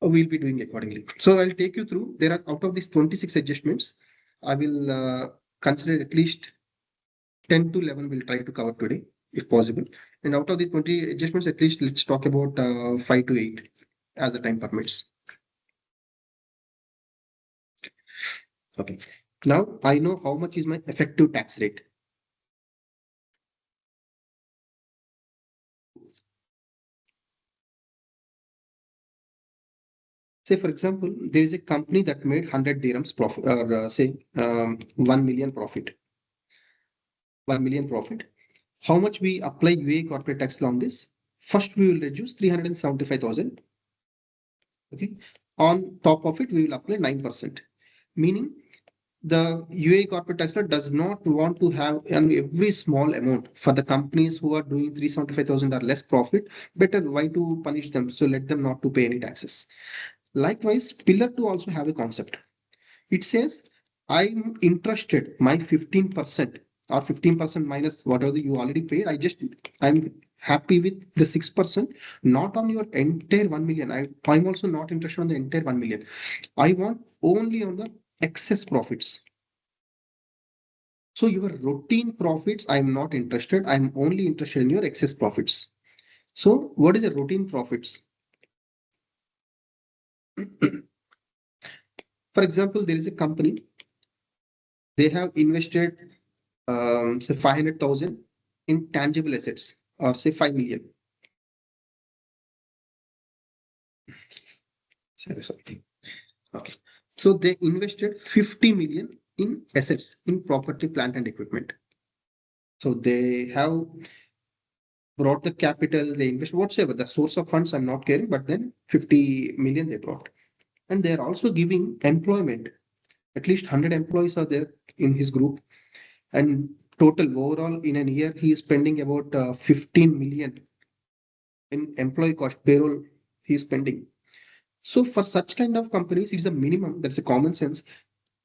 we'll be doing accordingly. So I'll take you through. There are, out of these 26 adjustments, I will consider at least 10 to 11 we'll try to cover today, if possible. And out of these 20 adjustments, at least let's talk about 5 to 8 as the time permits. Okay. Now I know how much is my effective tax rate. Say, for example, there is a company that made 100 dirhams profit, or say 1 million profit. 1 million profit. How much we apply UAE corporate tax law on this? First, we will reduce 375,000. Okay. On top of it, we will apply 9%. Meaning, the UAE corporate tax law does not want to have every small amount for the companies who are doing 375,000 or less profit. Better, why to punish them? So let them not to pay any taxes. Likewise, Pillar 2 also have a concept. It says, I'm interested, my 15% or 15% minus whatever you already paid. I'm happy with the 6%, not on your entire 1 million. I'm also not interested on the entire 1 million. I want only on the excess profits. So your routine profits, I'm not interested. I'm only interested in your excess profits. So what is the routine profits? For example, there is a company, they have invested say 500,000 in tangible assets, or say 5 million. Sorry. Okay. So they invested 50 million in assets, in property, plant, and equipment. So they have brought the capital, they invest whatsoever, the source of funds, I'm not caring, but then 50 million they brought. And they're also giving employment. At least 100 employees are there in his group. And total overall in a year, he is spending about 15 million in employee cost, payroll he is spending. So for such kind of companies, it's a minimum. That's a common sense.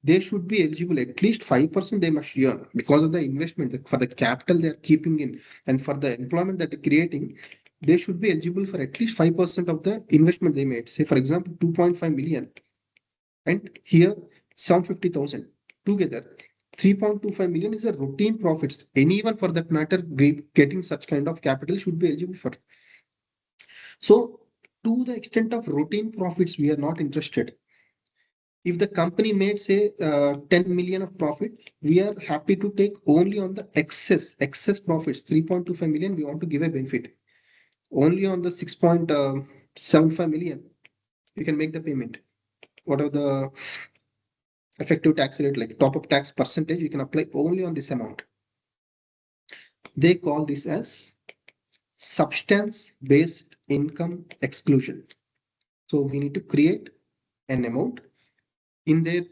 They should be eligible at least 5% they must earn because of the investment for the capital they are keeping in and for the employment that they're creating. They should be eligible for at least 5% of the investment they made. Say, for example, 2.5 million, and here 750,000 together. 3.25 million is a routine profits. Anyone for that matter getting such kind of capital should be eligible for. So, to the extent of routine profits, we are not interested. If the company made say 10 million of profit, we are happy to take only on the excess profits. 3.25 million, we want to give a benefit. Only on the 6.75 million, you can make the payment. What are the effective tax rate, like top up tax percentage, you can apply only on this amount. They call this as substance based income exclusion. So we need to create an amount. In their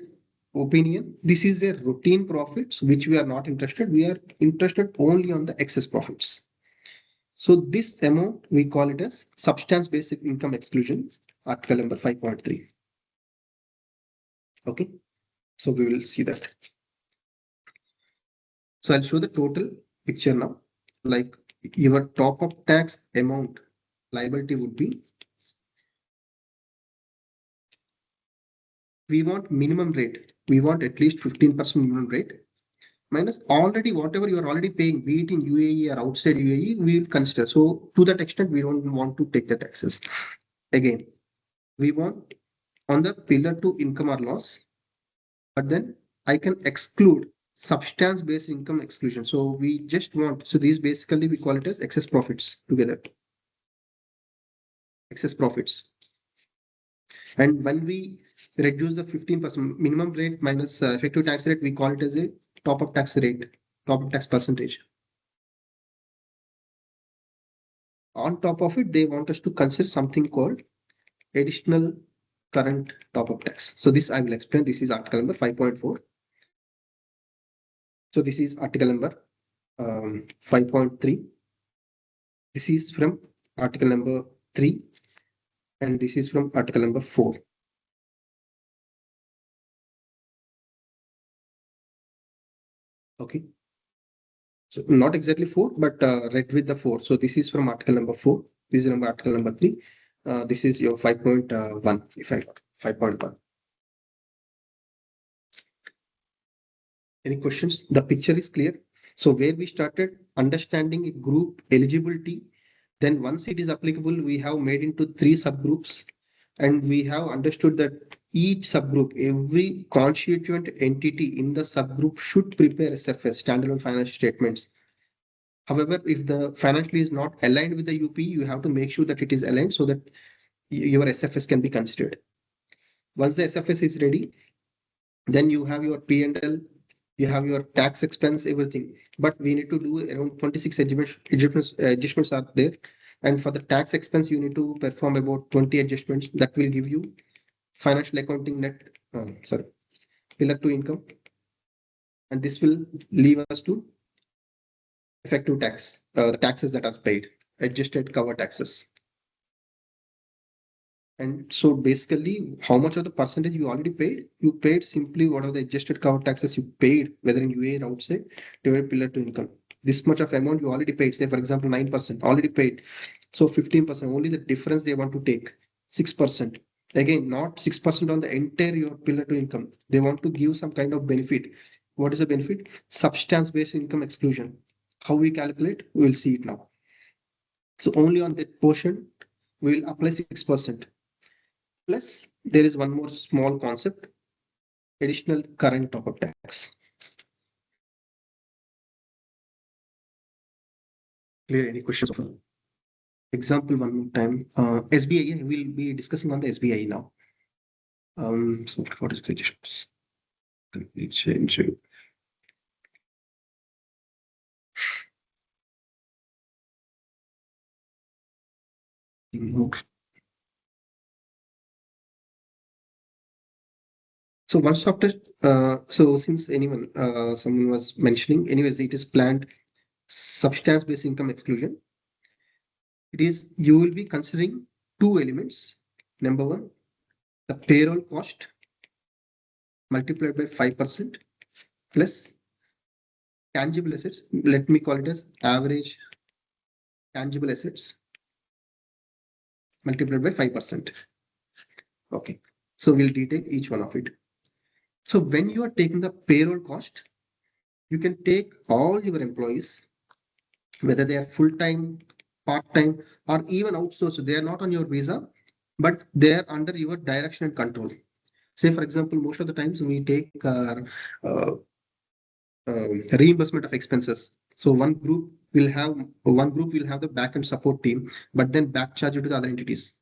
opinion, this is a routine profits which we are not interested. We are interested only on the excess profits. So this amount we call it as substance based income exclusion, article number 5.3. Okay, so we will see that. So I'll show the total picture now. Like your top up tax amount liability would be, we want minimum rate. We want at least 15% minimum rate minus already whatever you are already paying, be it in UAE or outside UAE, we will consider. So to that extent, we don't want to take the taxes. Again, we want on the pillar two income or loss, but then I can exclude substance based income exclusion. So we just want, so these basically we call it as excess profits together. Excess profits. And when we reduce the 15% minimum rate minus effective tax rate, we call it as a top up tax rate, top up tax percentage. On top of it, they want us to consider something called additional current top up tax. So this I will explain. This is article number 5.4. So this is article number 5.3. This is from article number 3, and this is from article number 4. Okay. So not exactly 4, but read with the 4. So this is from article number 4. This is article number 3. This is your 5.1, if I got 5.1. Any questions? The picture is clear. So where we started understanding a group eligibility, then once it is applicable, we have made into 3 subgroups, and we have understood that each subgroup, every constituent entity in the subgroup should prepare SFS, standalone financial statements. However, if the financially is not aligned with the UP, you have to make sure that it is aligned so that your SFS can be considered. Once the SFS is ready, then you have your P&L, you have your tax expense, everything. But we need to do around 26 adjustments are there. And for the tax expense, you need to perform about 20 adjustments that will give you financial accounting net, pillar two income. And this will leave us to effective tax, the taxes that are paid, adjusted cover taxes. And so basically, how much of the percentage you already paid? You paid simply what are the adjusted cover taxes you paid, whether in UAE or outside, divided pillar two income. This much of amount you already paid, say for example, 9% already paid. So 15%, only the difference they want to take, 6%. Again, not 6% on the entire your pillar two income. They want to give some kind of benefit. What is the benefit? Substance based income exclusion. How we calculate, we will see it now. So only on that portion, we will apply 6%. Plus, there is one more small concept, additional current top-up tax. Clear any questions? Example one more time. SBI, we'll be discussing on the SBI now. So what is the complete change? So once after, so since someone was mentioning, anyways, it is planned substance-based income exclusion. It is, you will be considering two elements. Number one, the payroll cost multiplied by 5% plus tangible assets. Let me call it as average tangible assets multiplied by 5%. Okay. So we'll detail each one of it. So when you are taking the payroll cost, you can take all your employees, whether they are full-time, part-time, or even outsourced. They are not on your visa, but they are under your direction and control. Say, for example, most of the times we take uh, reimbursement of expenses. So one group will have the back end support team, but then back charge it to the other entities.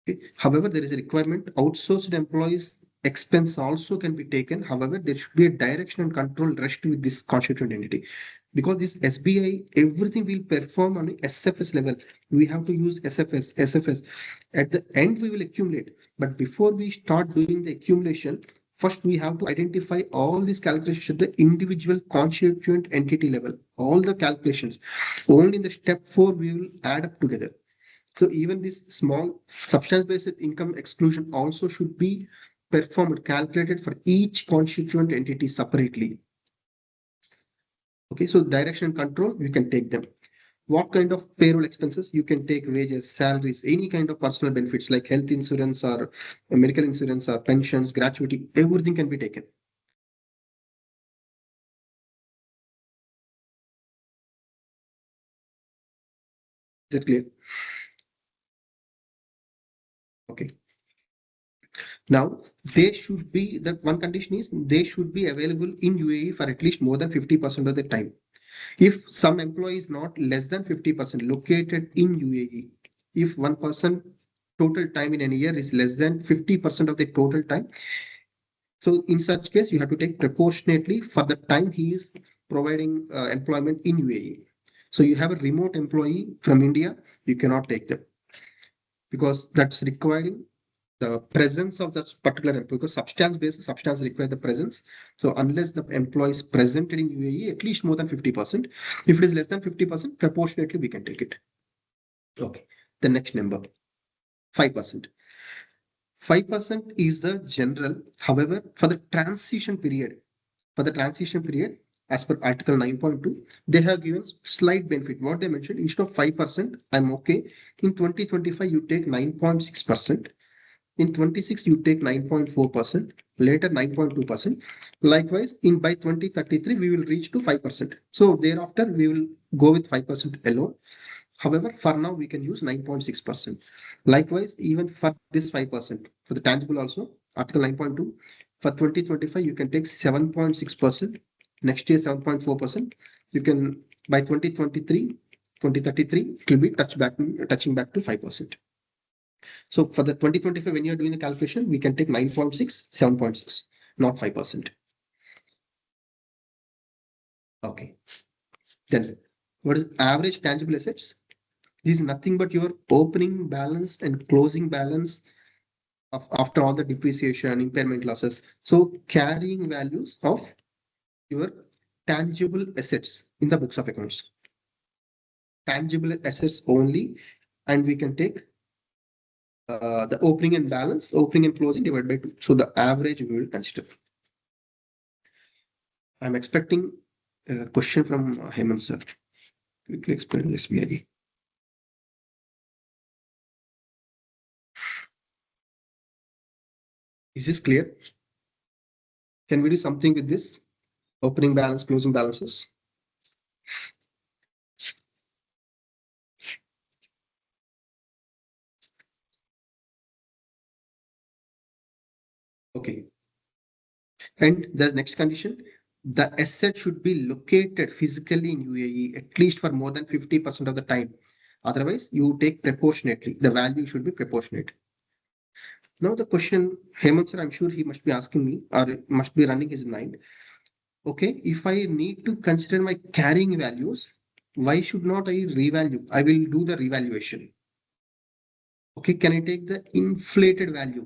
Okay. However, there is a requirement outsourced employees expense also can be taken. However, there should be a direction and control rest with this constituent entity. Because this SBI, everything will perform on a SFS level. We have to use SFS. At the end, we will accumulate. But before we start doing the accumulation, first we have to identify all these calculations at the individual constituent entity level. All the calculations. Only in the step 4, we will add up together. So even this small substance-based income exclusion also should be performed, calculated for each constituent entity separately. Okay, so direction and control, you can take them. What kind of payroll expenses? You can take wages, salaries, any kind of personal benefits like health insurance or medical insurance or pensions, gratuity, everything can be taken. Is it clear? Okay. Now, they should be, that one condition is they should be available in UAE for at least more than 50% of the time. If some employee is not less than 50% located in UAE, if one person total time in a year is less than 50% of the total time, so in such case, you have to take proportionately for the time he is providing employment in UAE. So you have a remote employee from India, you cannot take them because that's requiring the presence of that particular employee, because substance require the presence. So unless the employee is present in UAE, at least more than 50%. If it is less than 50%, proportionately we can take it. Okay. The next number, 5%. 5% is the general. However, for the transition period, as per Article 9.2, they have given slight benefit. What they mentioned, instead of 5%, I'm okay. In 2025, you take 9.6%. In 26, you take 9.4%, later 9.2%. Likewise, in by 2033, we will reach to 5%. So thereafter, we will go with 5% alone. However, for now, we can use 9.6%. Likewise, even for this 5%, for the tangible also, Article 9.2, for 2025, you can take 7.6%. Next year, 7.4%. You can, by 2023, 2033, it will be touching back to 5%. So for the 2025, when you're doing the calculation, we can take 9.6, 7.6, not 5%. Okay. Then what is average tangible assets? This is nothing but your opening balance and closing balance after all the depreciation, impairment losses. So carrying values of your tangible assets in the books of accounts. Tangible assets only, and we can take the opening and closing divided by 2. So the average we will consider. I'm expecting a question from Hemant sir. Quickly explain this SBI. Is this clear? Can we do something with this? Opening balance, closing balances. Okay. And the next condition, the asset should be located physically in UAE at least for more than 50% of the time. Otherwise, you take proportionately. The value should be proportionate. Now the question, Hemant sir, I'm sure he must be asking me or must be running his mind. Okay, if I need to consider my carrying values, why should not I revalue? I will do the revaluation. Okay, can I take the inflated value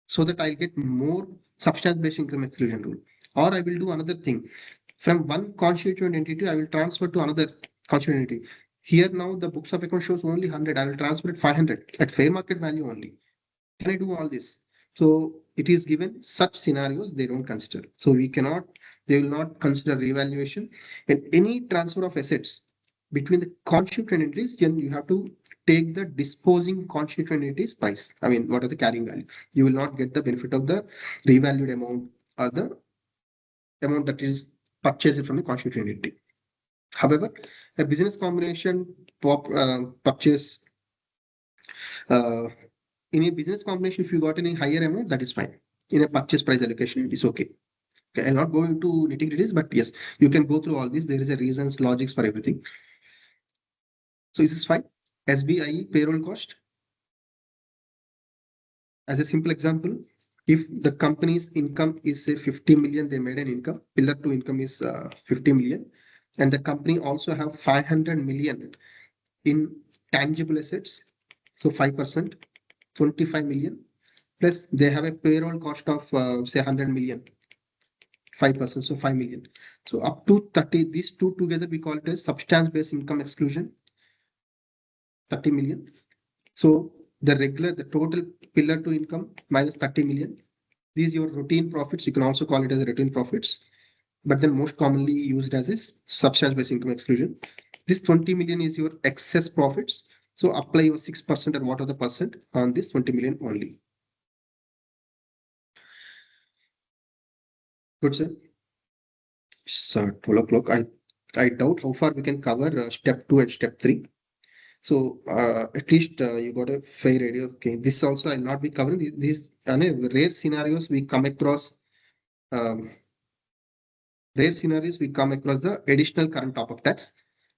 so that I'll get more substance-based income exclusion rule? Or I will do another thing. From one constituent entity, I will transfer to another constituent entity. Here now the books of account shows only 100. I will transfer it 500 at fair market value only. Can I do all this? So it is given such scenarios they don't consider. So we cannot, they will not consider revaluation. And any transfer of assets between the constituent entities, then you have to take the disposing constituent entities price. I mean, what are the carrying value? You will not get the benefit of the revalued amount or the amount that is purchased from the constituent entity. However, a business combination purchase uh, in a business combination, if you got any higher amount, that is fine. In a purchase price allocation, it is okay. Okay, I'll not go into nitty-gritties, but yes, you can go through all this. There is a reasons, logics for everything. So is this fine? SBIE payroll cost. As a simple example, if the company's income is say 50 million, they made an income, pillar two income is 50 million, and the company also have 500 million in tangible assets. So 5%, 25 million, plus they have a payroll cost of say 100 million, 5%, so 5 million. So up to 30, these two together we call it as substance based income exclusion, 30 million. So the total pillar two income minus 30 million. These your routine profits. You can also call it as routine profits, but then most commonly used as is substance based income exclusion. This 20 million is your excess profits. So apply your 6% or what are the percent on this 20 million only. Good, sir. So 12 o'clock. I doubt how far we can cover step 2 and step 3. So at least you got a fair idea. Okay, this also I'll not be covering. These rare scenarios we come across. Um, Rare scenarios we come across the additional current top-up tax.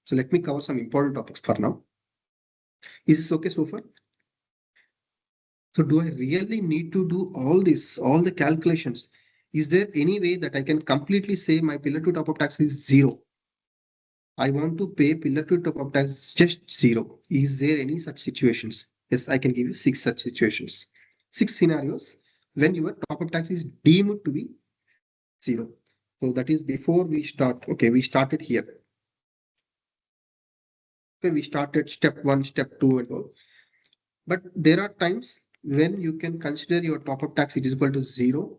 So let me cover some important topics for now. Is this okay so far? So do I really need to do all this, all the calculations? Is there any way that I can completely say my pillar 2 top-up tax is zero? I want to pay pillar 2 top-up tax just zero. Is there any such situations? Yes, I can give you 6 such situations. 6 scenarios when your top-up tax is deemed to be zero. So that is before we start. Okay, we started here. Okay, we started step 1, step 2 and all. But there are times when you can consider your top-up tax is equal to zero.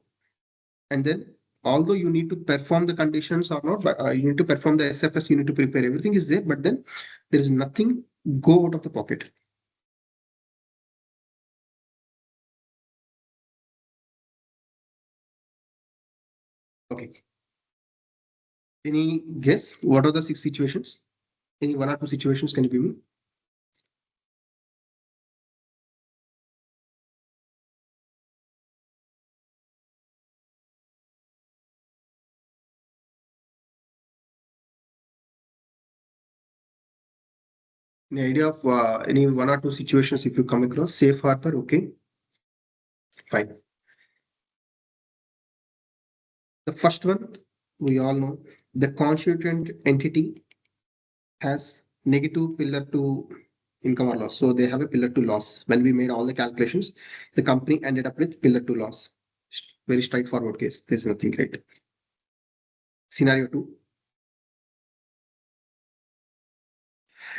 And then although you need to perform the conditions or not, but you need to perform the SFS, you need to prepare, everything is there, but then there is nothing go out of the pocket. Okay. Any guess? What are the 6 situations? Any 1 or 2 situations can you give me? Any idea of any 1 or 2 situations if you come across? Safe harbor, okay. Fine. The first one, we all know, the constituent entity has negative pillar 2 income or loss. So they have a pillar 2 loss. When we made all the calculations, the company ended up with pillar 2 loss. Very straightforward case. There's nothing great. Scenario 2.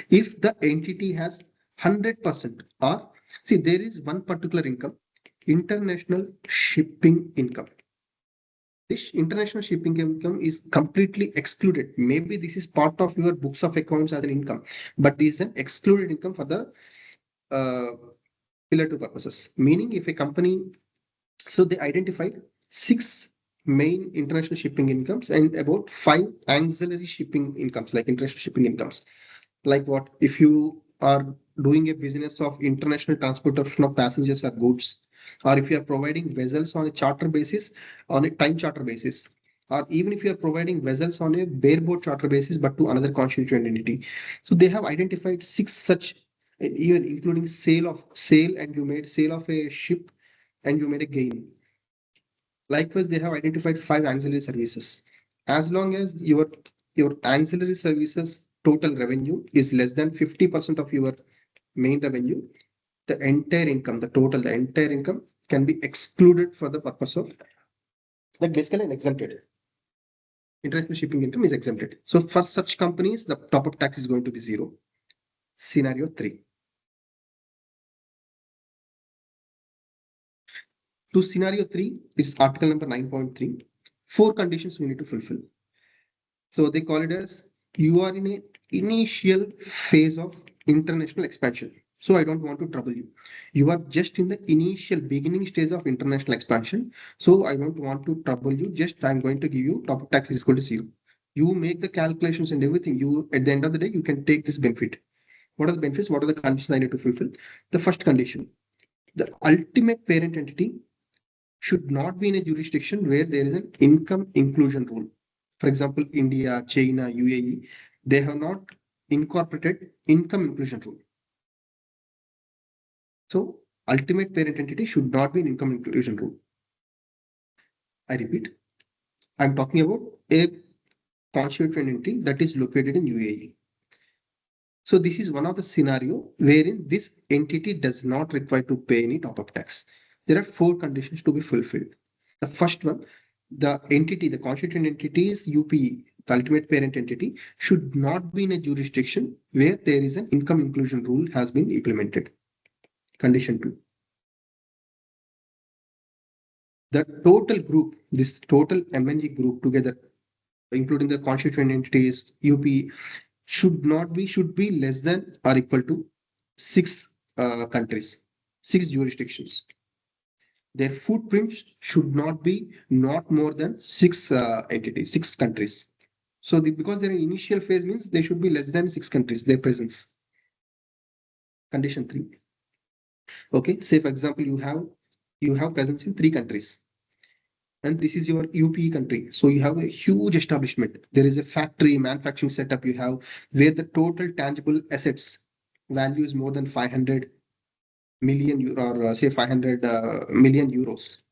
If the entity has 100% or see, there is one particular income, international shipping income. This international shipping income is completely excluded. Maybe this is part of your books of accounts as an income, but this is an excluded income for the pillar 2 purposes. Meaning if a company, so they identified 6 main international shipping incomes and about 5 auxiliary shipping incomes, like international shipping incomes. Like what? If you are doing a business of international transportation of passengers or goods, or if you are providing vessels on a charter basis, on a time charter basis, or even if you are providing vessels on a bareboat charter basis, but to another constituent entity. So they have identified 6 such, even including sale, and you made sale of a ship and you made a gain. Likewise, they have identified 5 ancillary services. As long as your ancillary services total revenue is less than 50% of your main revenue, the entire income can be excluded for the purpose of, like, basically an exempted. International shipping income is exempted. So for such companies, the top-up tax is going to be 0. Scenario 3. To scenario 3, it's article number 9.3. 4 conditions we need to fulfill. So they call it as, you are in a initial phase of international expansion. So I don't want to trouble you. You are just in the initial beginning stage of international expansion. So I don't want to trouble you. Just I'm going to give you top tax is equal to 0. You make the calculations and everything. You, at the end of the day, you can take this benefit. What are the benefits? What are the conditions I need to fulfill? The first condition, the ultimate parent entity should not be in a jurisdiction where there is an income inclusion rule. For example, India, China, UAE, they have not incorporated income inclusion rule. So ultimate parent entity should not be an income inclusion rule. I repeat, I'm talking about a constituent entity that is located in UAE. So this is one of the scenario wherein this entity does not require to pay any top-up tax. There are 4 conditions to be fulfilled. The first one, the entity, the constituent entity is UPE, the ultimate parent entity, should not be in a jurisdiction where there is an income inclusion rule has been implemented. Condition 2. The total group, this total MNG group together, including the constituent entities, UPE, should be less than or equal to 6 countries, 6 jurisdictions. Their footprint should not be not more than 6 entities, 6 countries. So because their initial phase means they should be less than 6 countries, their presence. Condition 3. Okay, say for example, you have presence in 3 countries. And this is your UPE country. So you have a huge establishment. There is a factory, manufacturing setup you have where the total tangible assets value is more than 500 million or say 500 million euros.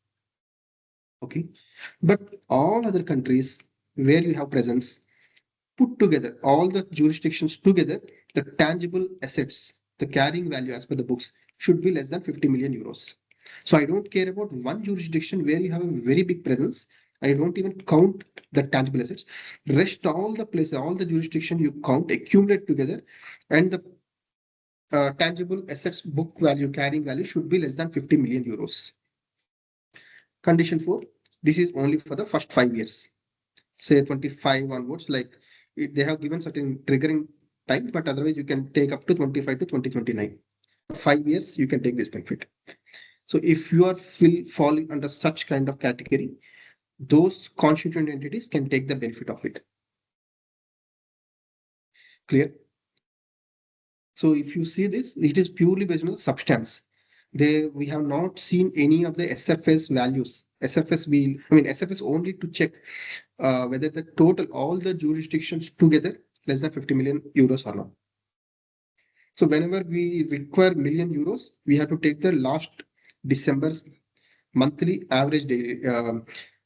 Okay. But all other countries where you have presence, put together, all the jurisdictions together, the tangible assets, the carrying value as per the books should be less than 50 million euros. So I don't care about one jurisdiction where you have a very big presence. I don't even count the tangible assets. Rest all the places, all the jurisdiction you count, accumulate together, and the tangible assets book value, carrying value should be less than 50 million euros. Condition 4, this is only for the first 5 years. Say 25 onwards, like they have given certain triggering time, but otherwise you can take up to 25 to 2029. 5 years, you can take this benefit. So if you are falling under such kind of category, those constituent entities can take the benefit of it. Clear? So if you see this, it is purely based on the substance. We have not seen any of the SFS values. SFS only to check whether the total, all the jurisdictions together, less than 50 million euros or not. So whenever we require million euros, we have to take the last December's monthly average daily,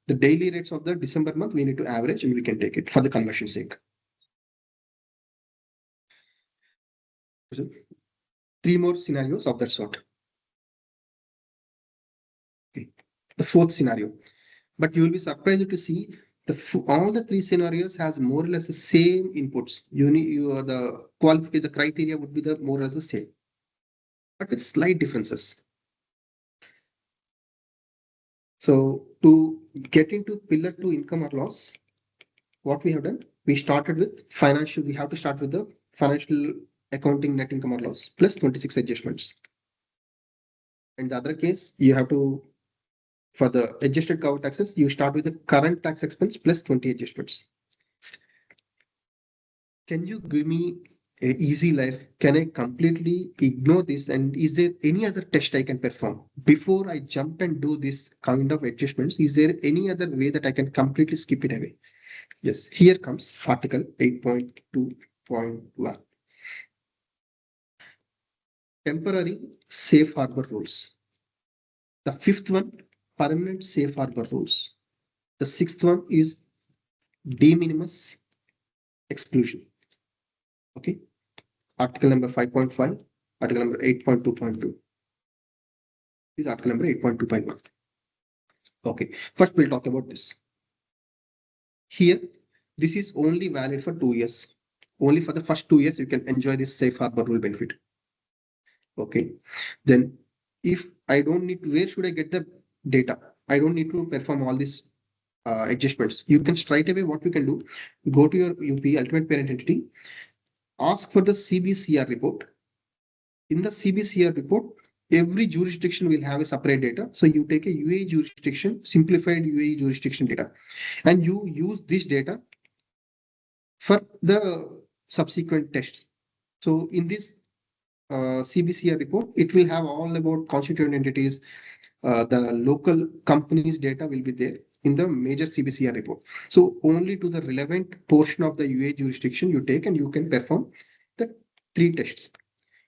the daily rates of the December month, we need to average and we can take it for the conversion sake. 3 more scenarios of that sort. Okay. The 4th scenario, but you will be surprised to see all the 3 scenarios has more or less the same inputs. The qualification, the criteria would be the more or less the same, but with slight differences. So to get into pillar 2 income or loss, what we have done, we started with financial. We have to start with the financial accounting net income or loss plus 26 adjustments. In the other case, you have to, for the adjusted cover taxes, you start with the current tax expense plus 20 adjustments. Can you give me a easy life, can I completely ignore this? And is there any other test I can perform before I jump and do this kind of adjustments? Is there any other way that I can completely skip it away? Yes, here comes Article 8.2.1. Temporary safe harbor rules. The fifth one, permanent safe harbor rules. The sixth one is de minimis exclusion. Okay. Article number 5.5, article number 8.2.2. This is article number 8.2.1. Okay. First, we'll talk about this. Here, this is only valid for 2 years. Only for the first 2 years, you can enjoy this safe harbor rule benefit. Okay. Then, if I don't need, where should I get the data? I don't need to perform all these adjustments. You can straight away, what you can do, go to your UP ultimate parent entity, ask for the CBCR report. In the CBCR report, every jurisdiction will have a separate data. So you take a UAE jurisdiction, simplified UAE jurisdiction data, and you use this data for the subsequent tests. So in this CBCR report, it will have all about constituent entities. The local companies data will be there in the major CBCR report. So only to the relevant portion of the UAE jurisdiction you take, and you can perform the 3 tests.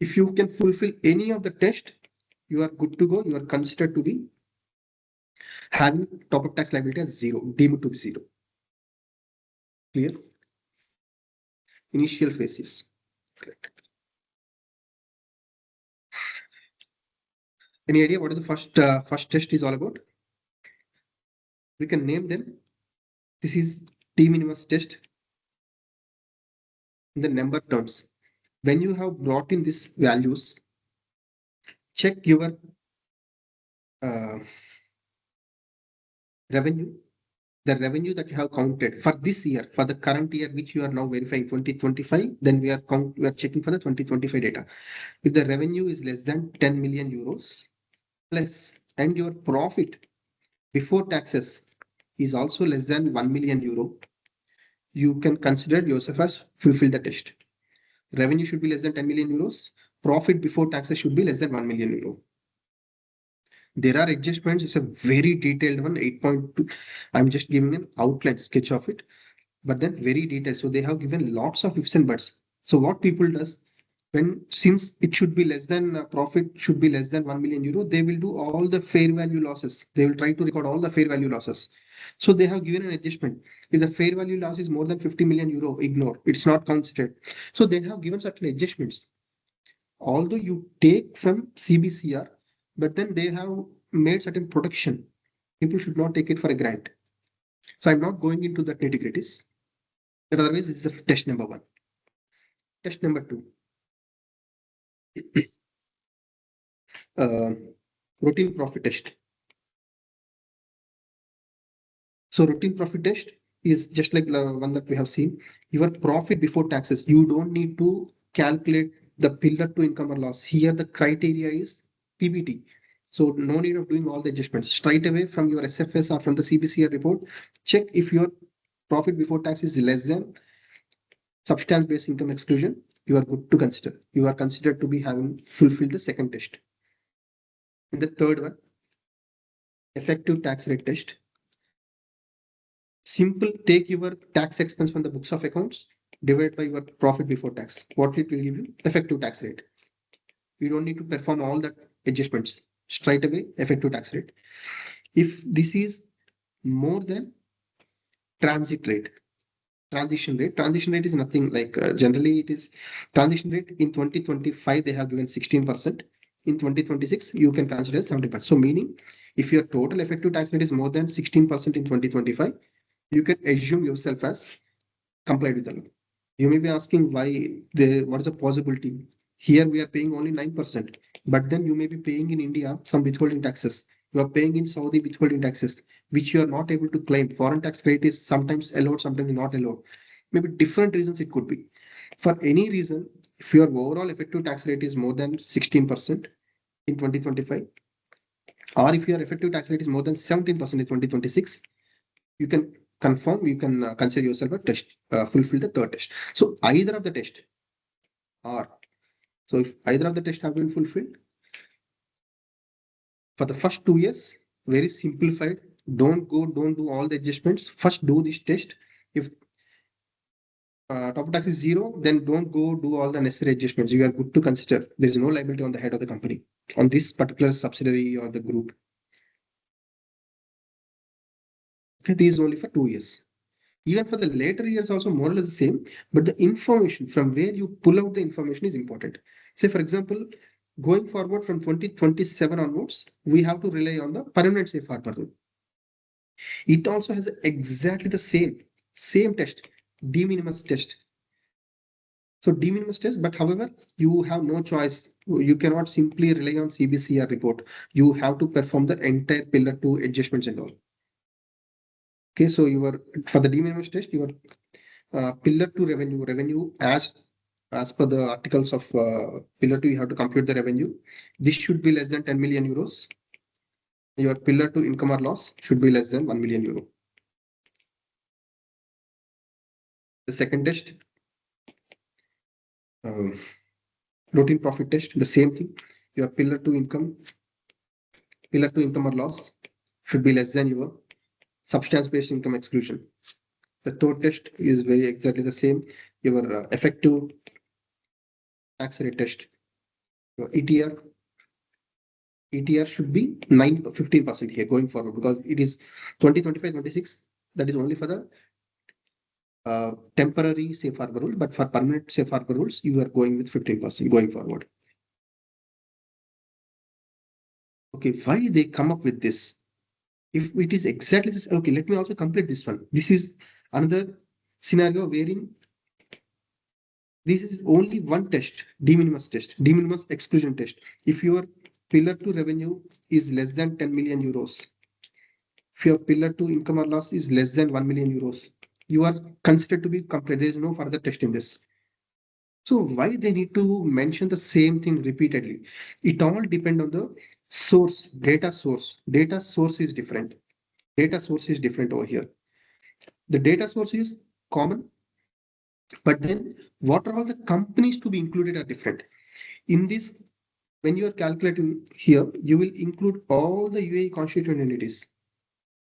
If you can fulfill any of the test, you are good to go. You are considered to be having top-up tax liability as 0, deemed to be 0. Clear? Initial phases. Correct. Any idea what is the first test is all about? We can name them. This is de minimis test in the number terms. When you have brought in these values, check your revenue, the revenue that you have counted for this year, for the current year, which you are now verifying 2025, then we are checking for the 2025 data. If the revenue is less than 10 million euros plus, and your profit before taxes is also less than 1 million euro, you can consider yourself as fulfill the test. Revenue should be less than 10 million euros. Profit before taxes should be less than 1 million euro. There are adjustments. It's a very detailed one, 8.2. I'm just giving an outline sketch of it, but then very detailed. So they have given lots of ifs and buts. So what people does, since it should be less than profit should be less than 1 million euro, they will do all the fair value losses. They will try to record all the fair value losses. So they have given an adjustment. If the fair value loss is more than 50 million euro, ignore. It's not considered. So they have given certain adjustments. Although you take from CBCR, but then they have made certain protection. People should not take it for a grant. So I'm not going into the nitty-gritties. But otherwise, this is the test number 1. Test number 2. Routine profit test. So routine profit test is just like the one that we have seen. Your profit before taxes, you don't need to calculate the pillar 2 income or loss. Here the criteria is PBT. So no need of doing all the adjustments. Straight away from your SFS or from the CBCR report, check if your profit before tax is less than substance based income exclusion. You are good to consider. You are considered to be having fulfilled the second test. And the third one, effective tax rate test. Simple, take your tax expense from the books of accounts, divide by your profit before tax. What it will give you? Effective tax rate. You don't need to perform all the adjustments. Straight away, effective tax rate. If this is more than transit rate, transition rate is nothing like generally it is transition rate in 2025 they have given 16%. In 2026 you can consider 70%. So meaning if your total effective tax rate is more than 16% in 2025, you can assume yourself as complied with the law. You may be asking what is the possibility? Here we are paying only 9%, but then you may be paying in India some withholding taxes. You are paying in Saudi withholding taxes, which you are not able to claim. Foreign tax rate is sometimes allowed, sometimes not allowed. Maybe different reasons it could be. For any reason, if your overall effective tax rate is more than 16% in 2025, or if your effective tax rate is more than 17% in 2026, you can confirm, you can consider yourself a test, fulfill the third test. So either of the test, or. So if either of the tests have been fulfilled, for the first 2 years, very simplified. Don't do all the adjustments. First do this test. If top tax is zero, then don't go do all the necessary adjustments. You are good to consider. There is no liability on the head of the company on this particular subsidiary or the group. Okay, this is only for 2 years. Even for the later years, also more or less the same. But the information from where you pull out the information is important. Say, for example, going forward from 2027 onwards, we have to rely on the permanent safe harbor rule. It also has exactly the same test, de minimis test. So de minimis test, but however, you have no choice. You cannot simply rely on CBCR report. You have to perform the entire pillar 2 adjustments and all. Okay, so for the de minimis test, your pillar 2 revenue as per the articles of pillar 2, you have to compute the revenue. This should be less than 10 million euros. Your pillar 2 income or loss should be less than 1 million euro. The second test, routine profit test, the same thing. Your pillar 2 income or loss should be less than your substance based income exclusion. The third test is very exactly the same. Your effective tax rate test. Your ETR should be 15% here going forward, because it is 2025-26. That is only for the temporary safe harbor rule, but for permanent safe harbor rules, you are going with 15% going forward. Okay, why they come up with this? If it is exactly this, okay, let me also complete this one. This is another scenario wherein this is only one test, de minimis exclusion test. If your pillar 2 revenue is less than 10 million euros, if your pillar 2 income or loss is less than 1 million euros, you are considered to be complete. There is no further test in this. So why they need to mention the same thing repeatedly? It all depends on the source, data source. Data source is different. Data source is different over here. The data source is common, but then what are all the companies to be included are different. In this, when you are calculating here, you will include all the UAE constituent entities,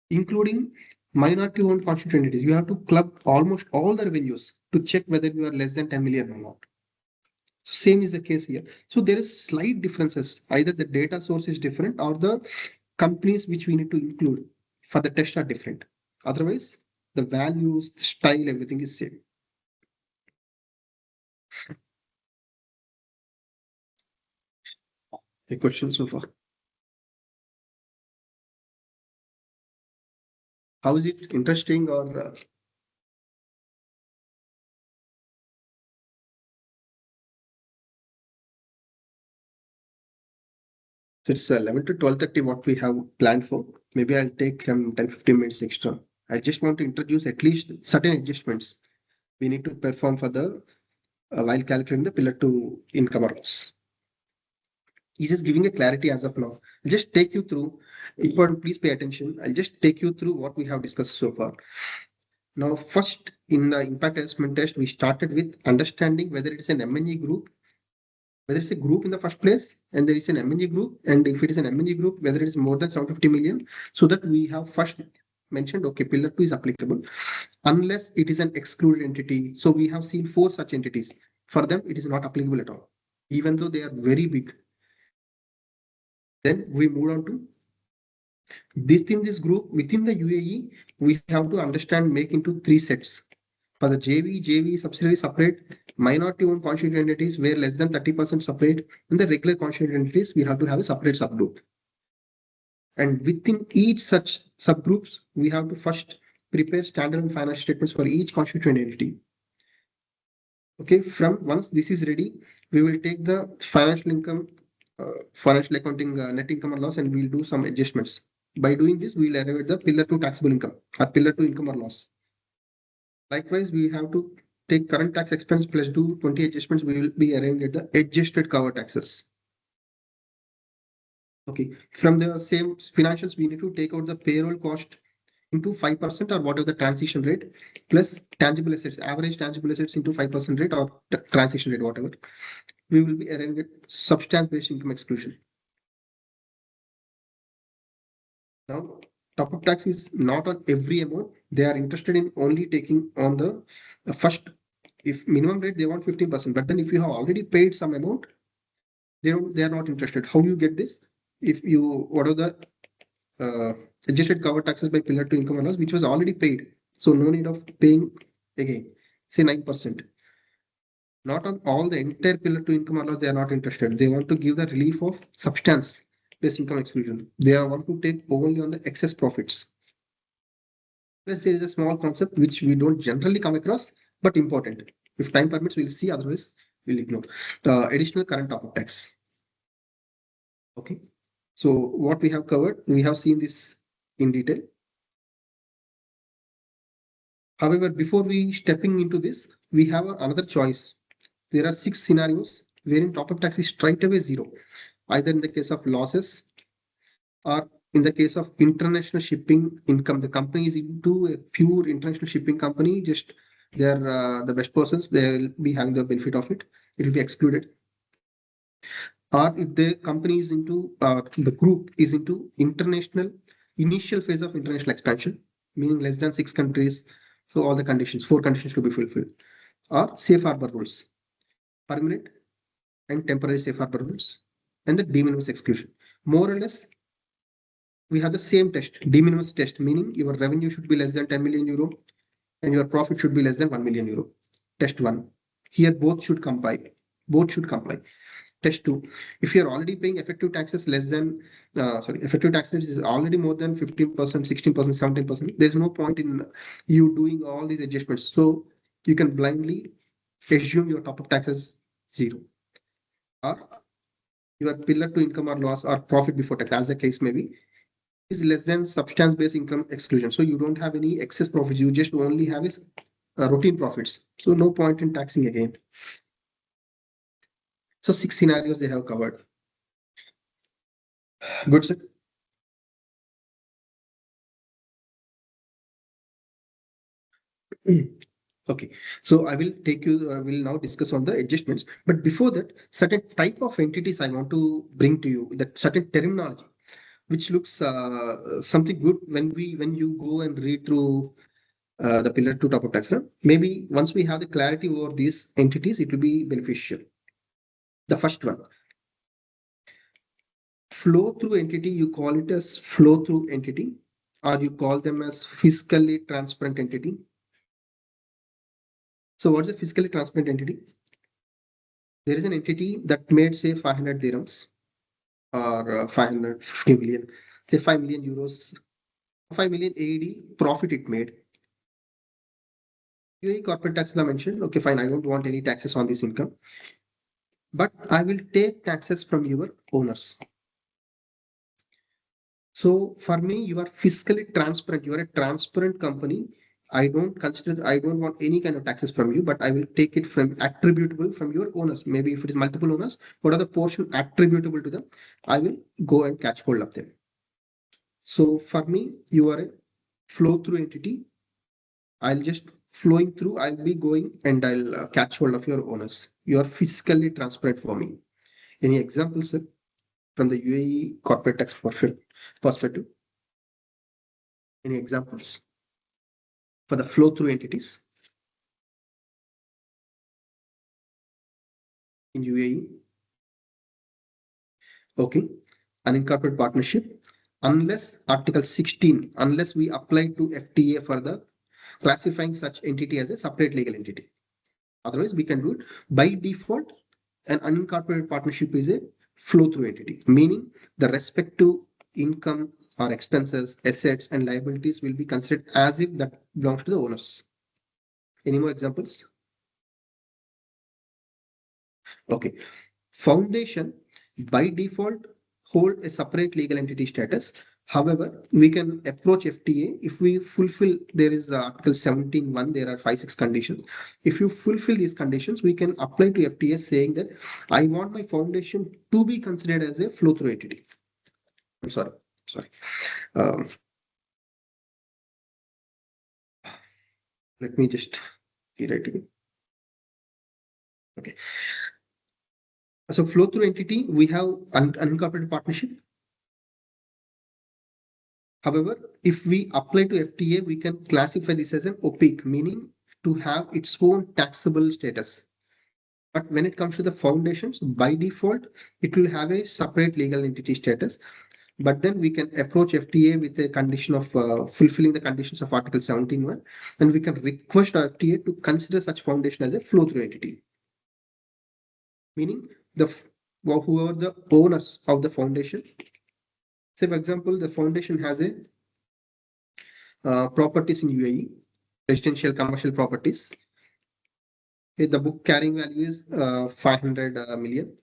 including minority owned constituent entities. You have to club almost all the revenues to check whether you are less than 10 million or not. So same is the case here. So there is slight differences. Either the data source is different or the companies which we need to include for the test are different. Otherwise, the values, the style, everything is same. A question so far? How is it interesting or so it's 11 to 12:30 what we have planned for. Maybe I'll take 10-15 minutes extra. I just want to introduce at least certain adjustments we need to perform for the while calculating the pillar 2 income or loss. He's just giving a clarity as of now. I'll just take you through. Important, please pay attention. I'll just take you through what we have discussed so far. Now, first in the impact assessment test, we started with understanding whether it is an MNE group, whether it's a group in the first place, and there is an MNE group, and if it is an MNE group, whether it is more than 750 million, so that we have first mentioned, okay, pillar 2 is applicable unless it is an excluded entity. So we have seen 4 such entities. For them, it is not applicable at all, even though they are very big. Then we move on to this group within the UAE. We have to understand, make into 3 sets. For the JV subsidiary separate, minority owned constituent entities where less than 30% separate, and the regular constituent entities we have to have a separate subgroup. And within each such subgroups, we have to first prepare standalone financial statements for each constituent entity. Okay, from once this is ready, we will take the financial income, financial accounting net income or loss, and we'll do some adjustments. By doing this, we will arrive at the pillar 2 taxable income or pillar 2 income or loss. Likewise, we have to take current tax expense plus do 20 adjustments. We will be arriving at the adjusted cover taxes. Okay, from the same financials, we need to take out the payroll cost, into 5% or whatever the transition rate plus tangible assets, average tangible assets into 5% rate or transition rate, whatever, we will be arriving at substance based income exclusion. Now, top up tax is not on every amount. They are interested in only taking on the first, if minimum rate they want 15%, but then if you have already paid some amount, they are not interested. How you get this? If you, what are the adjusted cover taxes by pillar 2 income or loss, which was already paid. So no need of paying again, say 9%. Not on all the entire pillar 2 income or loss, they are not interested. They want to give the relief of substance based income exclusion. They want to take only on the excess profits. Plus, there is a small concept which we don't generally come across, but important. If time permits, we'll see, otherwise, we'll ignore. The additional current top-up tax. Okay. So what we have covered, we have seen this in detail. However, before we stepping into this, we have another choice. There are 6 scenarios wherein top-up tax is straight away zero, either in the case of losses or in the case of international shipping income. The company is into a pure international shipping company, just they're the best persons, they'll be having the benefit of it. It will be excluded. Or if the company is into, the group is into international, initial phase of international expansion, meaning less than 6 countries. So all the conditions, 4 conditions to be fulfilled. Or safe harbor rules, permanent and temporary safe harbor rules, and the de minimis exclusion. More or less, we have the same test, de minimis test, meaning your revenue should be less than 10 million euro and your profit should be less than 1 million euro. Test 1. Here both should comply. Both should comply. Test 2. If you're already paying effective taxes less than, effective tax rate is already more than 15%, 16%, 17%, there's no point in you doing all these adjustments. So you can blindly assume your top-up taxes zero. Or your pillar 2 income or loss or profit before tax, as the case may be, is less than substance based income exclusion. So you don't have any excess profits. You just only have is routine profits. So no point in taxing again. So 6 scenarios they have covered. Good, sir. Okay, so I will take you, will now discuss on the adjustments. But before that, certain type of entities I want to bring to you, that certain terminology, which looks something good when you go and read through the pillar 2 top of tax. Maybe once we have the clarity over these entities, it will be beneficial. The first one, flow through entity, you call it as flow through entity, or you call them as fiscally transparent entity. So what's a fiscally transparent entity? There is an entity that made say 500 dirhams or 550 million, say 5 million euros, 5 million AED profit it made. UAE corporate tax law mentioned, okay, fine, I don't want any taxes on this income, but I will take taxes from your owners. So for me, you are fiscally transparent. You are a transparent company. I don't want any kind of taxes from you, but I will take it from attributable from your owners. Maybe if it is multiple owners, what are the portion attributable to them? I will go and catch hold of them. So for me, you are a flow through entity. I'll just flowing through, I'll be going and I'll catch hold of your owners. You are fiscally transparent for me. Any examples, sir, from the UAE corporate tax perspective? Any examples for the flow through entities in UAE? Okay, unincorporated partnership. Unless Article 16, unless we apply to FTA for the classifying such entity as a separate legal entity. Otherwise, we can do it by default. An unincorporated partnership is a flow through entity, meaning the respective income or expenses, assets, and liabilities will be considered as if that belongs to the owners. Any more examples? Okay. Foundation by default hold a separate legal entity status. However, we can approach FTA if we fulfill, there is Article 17.1, there are 5-6 conditions. If you fulfill these conditions, we can apply to FTA saying that I want my foundation to be considered as a flow through entity. I'm sorry. Um, Let me just rewrite it. Okay. So flow through entity, we have unincorporated partnership. However, if we apply to FTA, we can classify this as an opaque, meaning to have its own taxable status. But when it comes to the foundations, by default, it will have a separate legal entity status. But then we can approach FTA with a condition of fulfilling the conditions of Article 17.1, and we can request our FTA to consider such foundation as a flow-through entity. Meaning whoever the owners of the foundation, say for example, the foundation has a properties in UAE, residential commercial properties. Okay, the book carrying value is 500 million.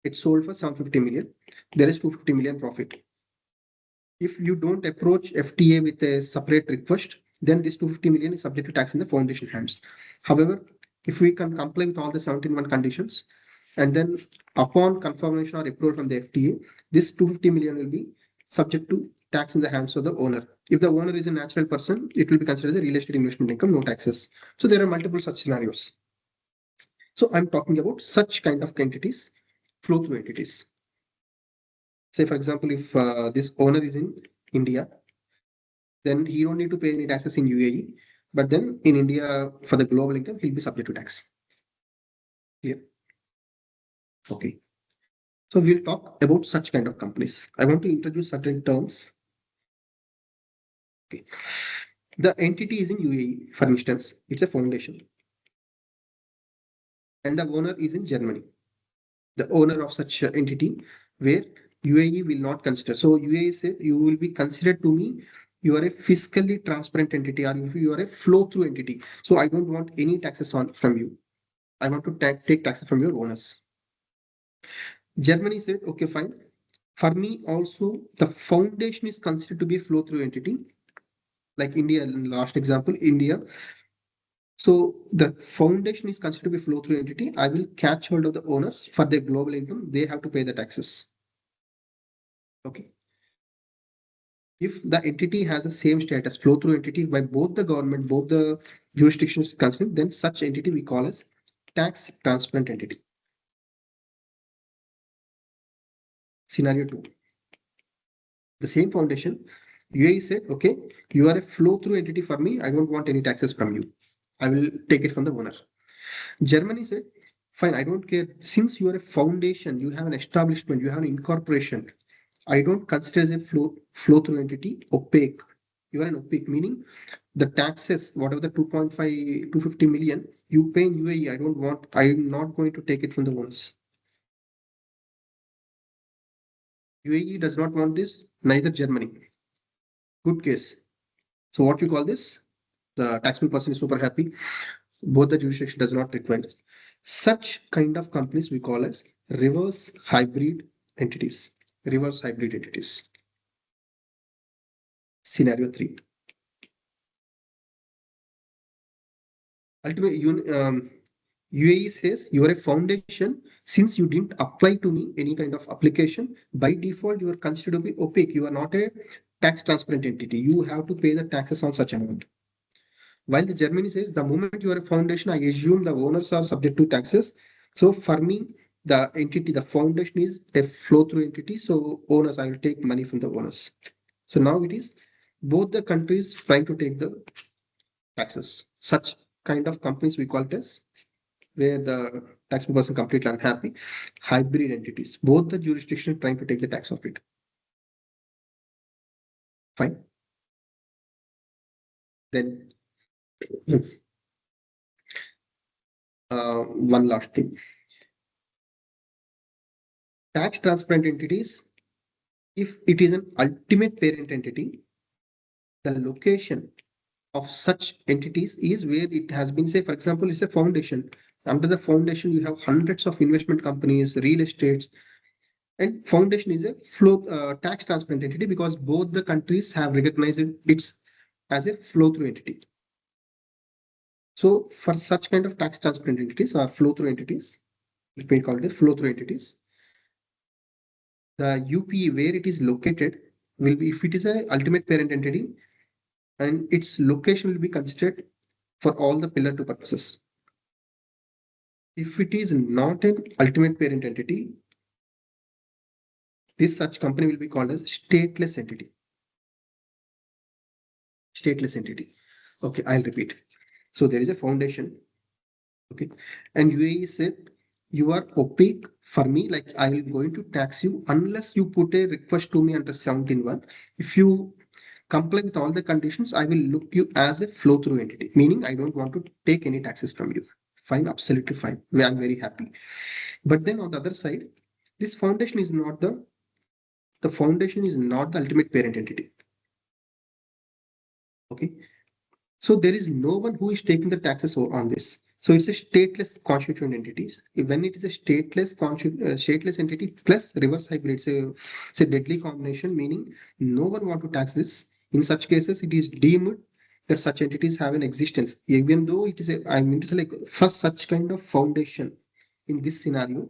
It's sold for 750 million. There is 250 million profit. If you don't approach FTA with a separate request, then this 250 million is subject to tax in the foundation hands. However, if we can comply with all the 17.1 conditions, and then upon confirmation or approval from the FTA, this 250 million will be subject to tax in the hands of the owner. If the owner is a natural person, it will be considered as a real estate investment income, no taxes. So there are multiple such scenarios. So I'm talking about such kind of entities, flow through entities. Say, for example, if this owner is in India, then he don't need to pay any taxes in UAE. But then in India, for the global income, he'll be subject to tax. Clear? Okay. So we'll talk about such kind of companies. I want to introduce certain terms. Okay. The entity is in UAE, for instance, it's a foundation. And the owner is in Germany. The owner of such entity, where UAE will not consider. So UAE said you will be considered to me, you are a fiscally transparent entity, or you are a flow through entity. So I don't want any taxes on from you. I want to take taxes from your owners. Germany said, okay, fine. For me, also, the foundation is considered to be a flow through entity. Like India, in last example, India. So the foundation is considered to be a flow through entity. I will catch hold of the owners for their global income. They have to pay the taxes. Okay. If the entity has the same status, flow through entity by both the government, both the jurisdictions concerned, then such entity we call as tax transparent entity. Scenario 2. The same foundation, UAE said, okay, you are a flow through entity for me. I don't want any taxes from you. I will take it from the owner. Germany said, fine, I don't care. Since you are a foundation, you have an establishment, you have an incorporation. I don't consider as a flow through entity opaque. You are an opaque, meaning the taxes, whatever the 250 million you pay in UAE, I'm not going to take it from the owners. UAE does not want this, neither Germany. Good case. So what you call this? The taxable person is super happy. Both the jurisdiction does not require this. Such kind of companies we call as reverse hybrid entities. Reverse hybrid entities. Scenario 3. Ultimately, UAE says you are a foundation. Since you didn't apply to me any kind of application, by default, you are considered to be opaque. You are not a tax transparent entity. You have to pay the taxes on such amount. While the Germany says the moment you are a foundation, I assume the owners are subject to taxes. So for me, the entity, the foundation is a flow through entity. So owners, I will take money from the owners. So now it is both the countries trying to take the taxes. Such kind of companies we call it as where the taxable person completely unhappy. Hybrid entities, both the jurisdiction trying to take the tax of it. Fine. Then one last thing. Tax transparent entities, if it is an ultimate parent entity, the location of such entities is where it has been, say, for example, it's a foundation. Under the foundation, you have hundreds of investment companies, real estates, and foundation is a flow tax transparent entity because both the countries have recognized it as a flow through entity. So for such kind of tax transparent entities or flow through entities, let me call it flow through entities, the UPE where it is located will be, if it is a ultimate parent entity, and its location will be considered for all the pillar 2 purposes. If it is not an ultimate parent entity, this such company will be called as stateless entity. Stateless entity. Okay, I'll repeat. So there is a foundation. Okay, and UAE said you are opaque for me. Like I will going to tax you unless you put a request to me under 17.1. If you comply with all the conditions, I will look you as a flow through entity. Meaning I don't want to take any taxes from you. Fine, absolutely fine. I'm very happy. But then on the other side, this foundation is not the foundation is not the ultimate parent entity. Okay. So there is no one who is taking the taxes on this. So it's a stateless constituent entities. When it is a stateless entity plus reverse hybrid, it's a deadly combination, meaning no one want to tax this. In such cases, it is deemed that such entities have an existence, even though it is I mean to say like first such kind of foundation in this scenario.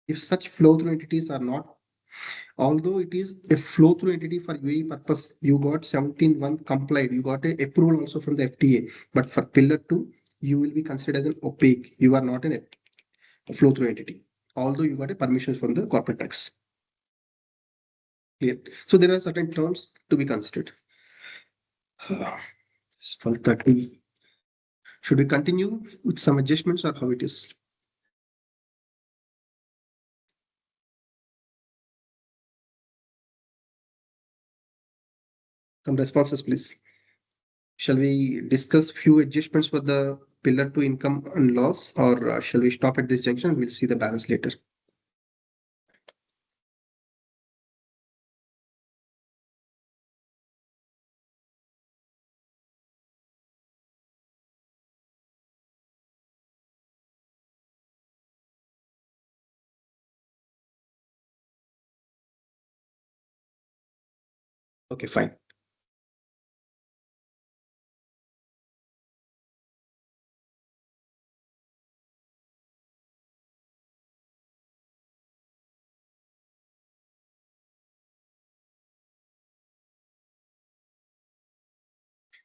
If such flow through entities are not, although it is a flow through entity for UAE purpose, you got 17.1 complied, you got a approval also from the FTA, but for pillar 2, you will be considered as an opaque. You are not a flow through entity, although you got a permission from the corporate tax. Clear. So there are certain terms to be considered. 12:30. Should we continue with some adjustments or how it is? Some responses, please. Shall we discuss few adjustments for the pillar 2 income and loss, or shall we stop at this junction? We'll see the balance later. Okay, fine.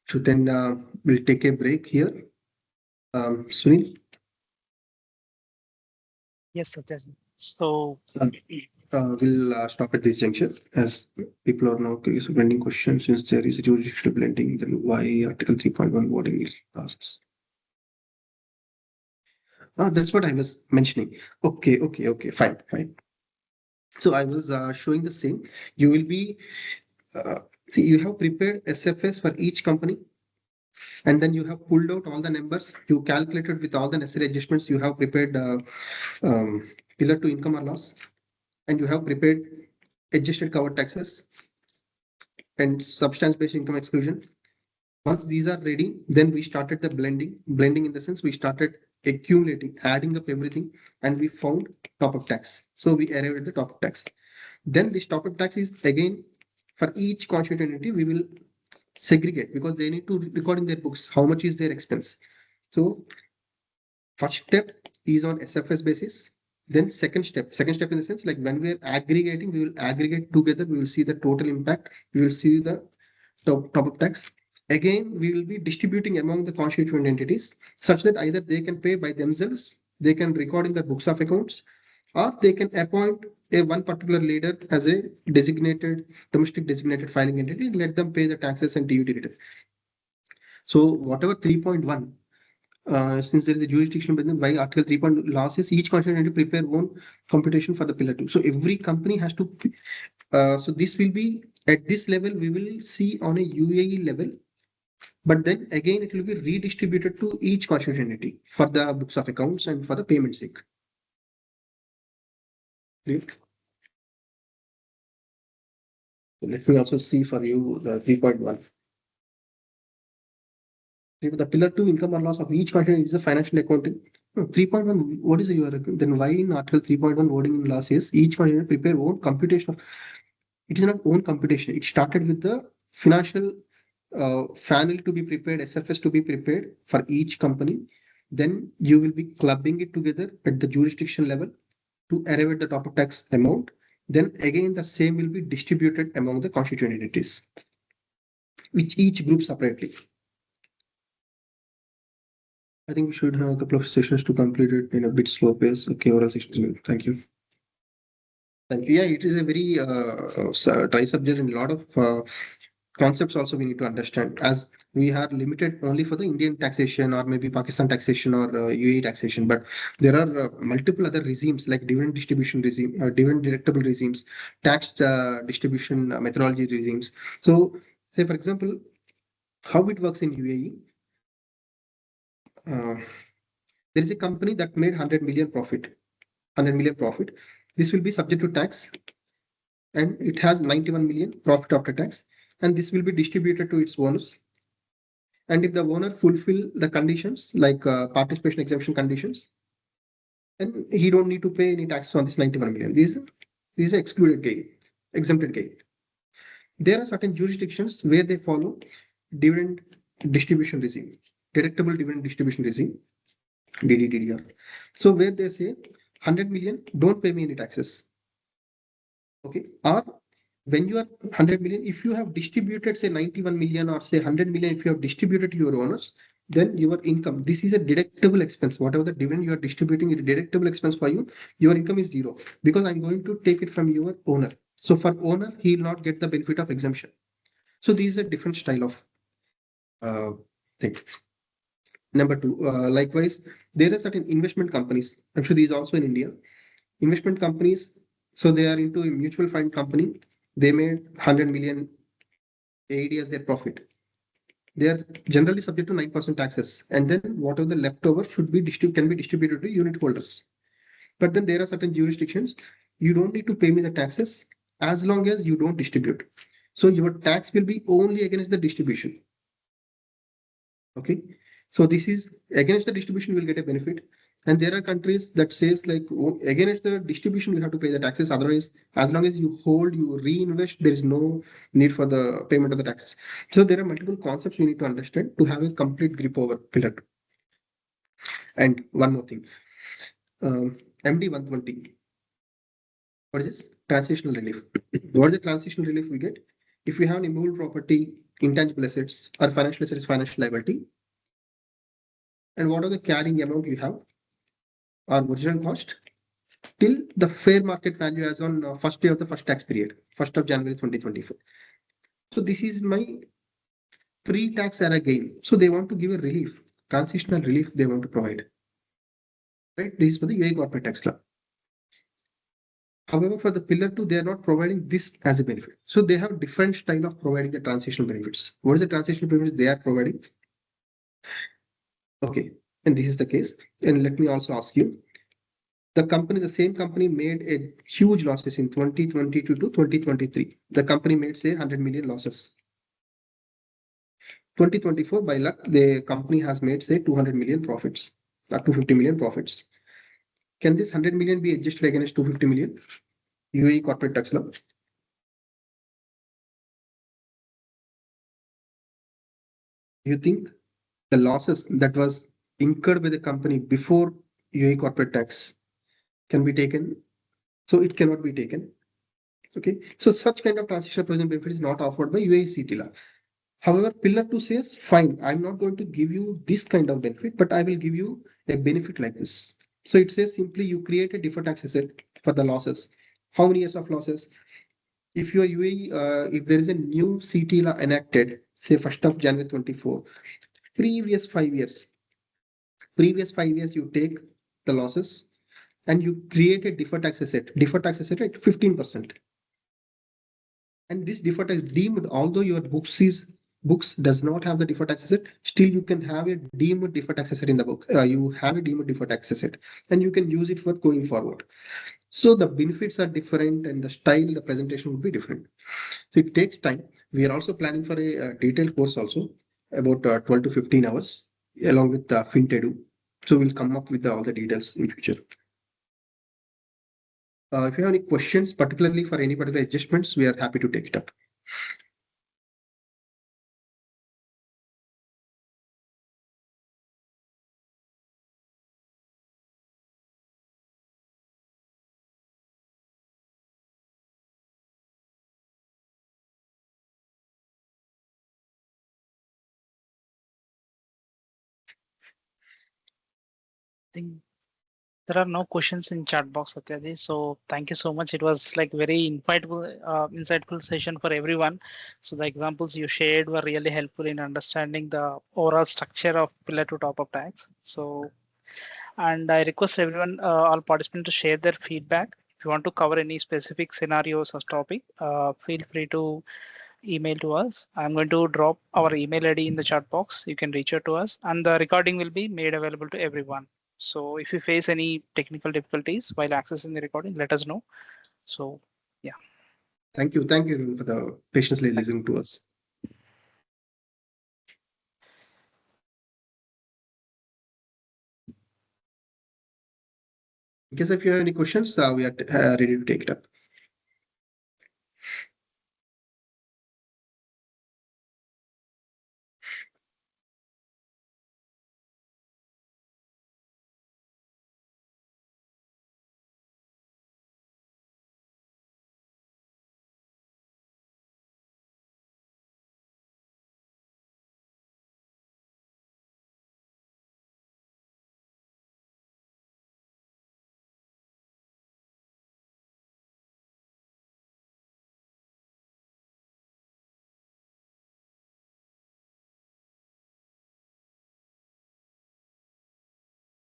So then we'll take a break here. Sunil, Yes, Satyaj. So we'll stop at this junction as people are now submitting questions. Since there is a jurisdictional blending, then why Article 3.1 voting is passes? That's what I was mentioning. Okay, fine. So I was showing the same. You will be, see, you have prepared SFS for each company, and then you have pulled out all the numbers. You calculated with all the necessary adjustments. You have prepared pillar 2 income or loss, and you have prepared adjusted covered taxes and substance based income exclusion. Once these are ready, then we started the blending. Blending in the sense we started accumulating, adding up everything, and we found top up tax. So we arrived at the top up tax. Then this top up tax is again for each constituent entity, we will segregate because they need to record in their books how much is their expense. So first step is on SFS basis. Then second step in the sense like when we are aggregating, we will aggregate together. We will see the total impact. We will see the top up tax. Again, we will be distributing among the constituent entities such that either they can pay by themselves, they can record in the books of accounts, or they can appoint a one particular leader as a designated domestic designated filing entity and let them pay the taxes and TUT return. So whatever 3.1, since there is a jurisdiction by Article 3. Losses, each constituent entity prepare own computation for the pillar 2. So every company has to. So this will be at this level. We will see on a UAE level. But then again, it will be redistributed to each constituent entity for the books of accounts and for the payment sake. Please. Let me also see for you the 3.1. The pillar 2 income or loss of each constituent is a financial accounting. No, 3.1, what is your then why in Article 3.1 voting in loss is each constituent prepare own computation of, it is not own computation. It started with the financial FANL to be prepared, SFS to be prepared for each company. Then you will be clubbing it together at the jurisdiction level to arrive at the top of tax amount. Then again, the same will be distributed among the constituent entities, which each group separately. I think we should have a couple of sessions to complete it in a bit slow pace. Okay, oral session. Thank you. Thank you. Yeah, it is a very dry subject and a lot of concepts also we need to understand, as we are limited only for the Indian taxation or maybe Pakistan taxation or UAE taxation, but there are multiple other regimes like dividend distribution regime, dividend deductible regimes, tax distribution methodology regimes. So, say for example, how it works in UAE. There is a company that made 100 million profit. 100 million profit. This will be subject to tax, and it has 91 million profit after tax, and this will be distributed to its owners. And if the owner fulfill the conditions like participation exemption conditions, then he don't need to pay any tax on this 91 million. These are excluded gain, exempted gain. There are certain jurisdictions where they follow dividend distribution regime, deductible dividend distribution regime, DDDR. So where they say 100 million, don't pay me any taxes. Okay. Or when you are 100 million, if you have distributed say 91 million or say 100 million, if you have distributed to your owners, then your income, this is a deductible expense. Whatever the dividend you are distributing is a deductible expense for you. Your income is zero because I'm going to take it from your owner. So for owner, he will not get the benefit of exemption. So these are different style of thing. Number two, likewise, there are certain investment companies. I'm sure these are also in India. Investment companies, so they are into a mutual fund company. They made 100 million AED as their profit. They are generally subject to 9% taxes, and then whatever the leftover should be can be distributed to unit holders. But then there are certain jurisdictions, you don't need to pay me the taxes as long as you don't distribute. So your tax will be only against the distribution. Okay. So this is against the distribution, you will get a benefit. And there are countries that says like, oh, against the distribution, you have to pay the taxes. Otherwise, as long as you hold, you reinvest, there is no need for the payment of the taxes. So there are multiple concepts we need to understand to have a complete grip over pillar two. And one more thing, MD 120. What is this? Transitional relief. What is the transitional relief we get? If we have an immovable property, intangible assets, or financial assets, financial liability, and what are the carrying amount you have, or original cost, till the fair market value as on first day of the first tax period, 1st of January 2024. So this is my pre-tax era gain. So they want to give a relief, transitional relief they want to provide. Right? This is for the UAE corporate tax law. However, for the pillar two, they are not providing this as a benefit. So they have different style of providing the transitional benefits. What is the transitional benefits they are providing? Okay, and this is the case. And let me also ask you, the same company made a huge losses in 2022 to 2023. The company made say 100 million losses. 2024, by luck, the company has made say 200 million profits, or 250 million profits. Can this 100 million be adjusted against 250 million? UAE corporate tax law. You think the losses that was incurred by the company before UAE corporate tax can be taken? So it cannot be taken. Okay. So such kind of transitional provision benefit is not offered by UAE CT law. However, pillar two says, fine, I'm not going to give you this kind of benefit, but I will give you a benefit like this. So it says simply you create a deferred tax asset for the losses. How many years of losses? If your UAE, if there is a new CT law enacted, say 1st of January 24, previous 5 years, you take the losses and you create a deferred tax asset at 15%. And this deferred tax deemed, although your books does not have the deferred tax asset, still you can have a deemed deferred tax asset in the book. You have a deemed deferred tax asset, and you can use it for going forward. So the benefits are different, and the style, the presentation would be different. So it takes time. We are also planning for a detailed course also about 12 to 15 hours, along with FinTedu. So we'll come up with all the details in future. If you have any questions, particularly for any particular adjustments, we are happy to take it up. think there are no questions in chat box, Satyaji. So thank you so much. It was like very insightful session for everyone. So the examples you shared were really helpful in understanding the overall structure of Pillar 2 top-up tax. So, and I request everyone, all participants, to share their feedback. If you want to cover any specific scenarios or topic, feel free to email to us. I'm going to drop our email ID in the chat box. You can reach out to us, and the recording will be made available to everyone. So if you face any technical difficulties while accessing the recording, let us know. So yeah, Thank you. Thank you everyone for the patiently listening to us. In case if you have any questions, we are ready to take it up.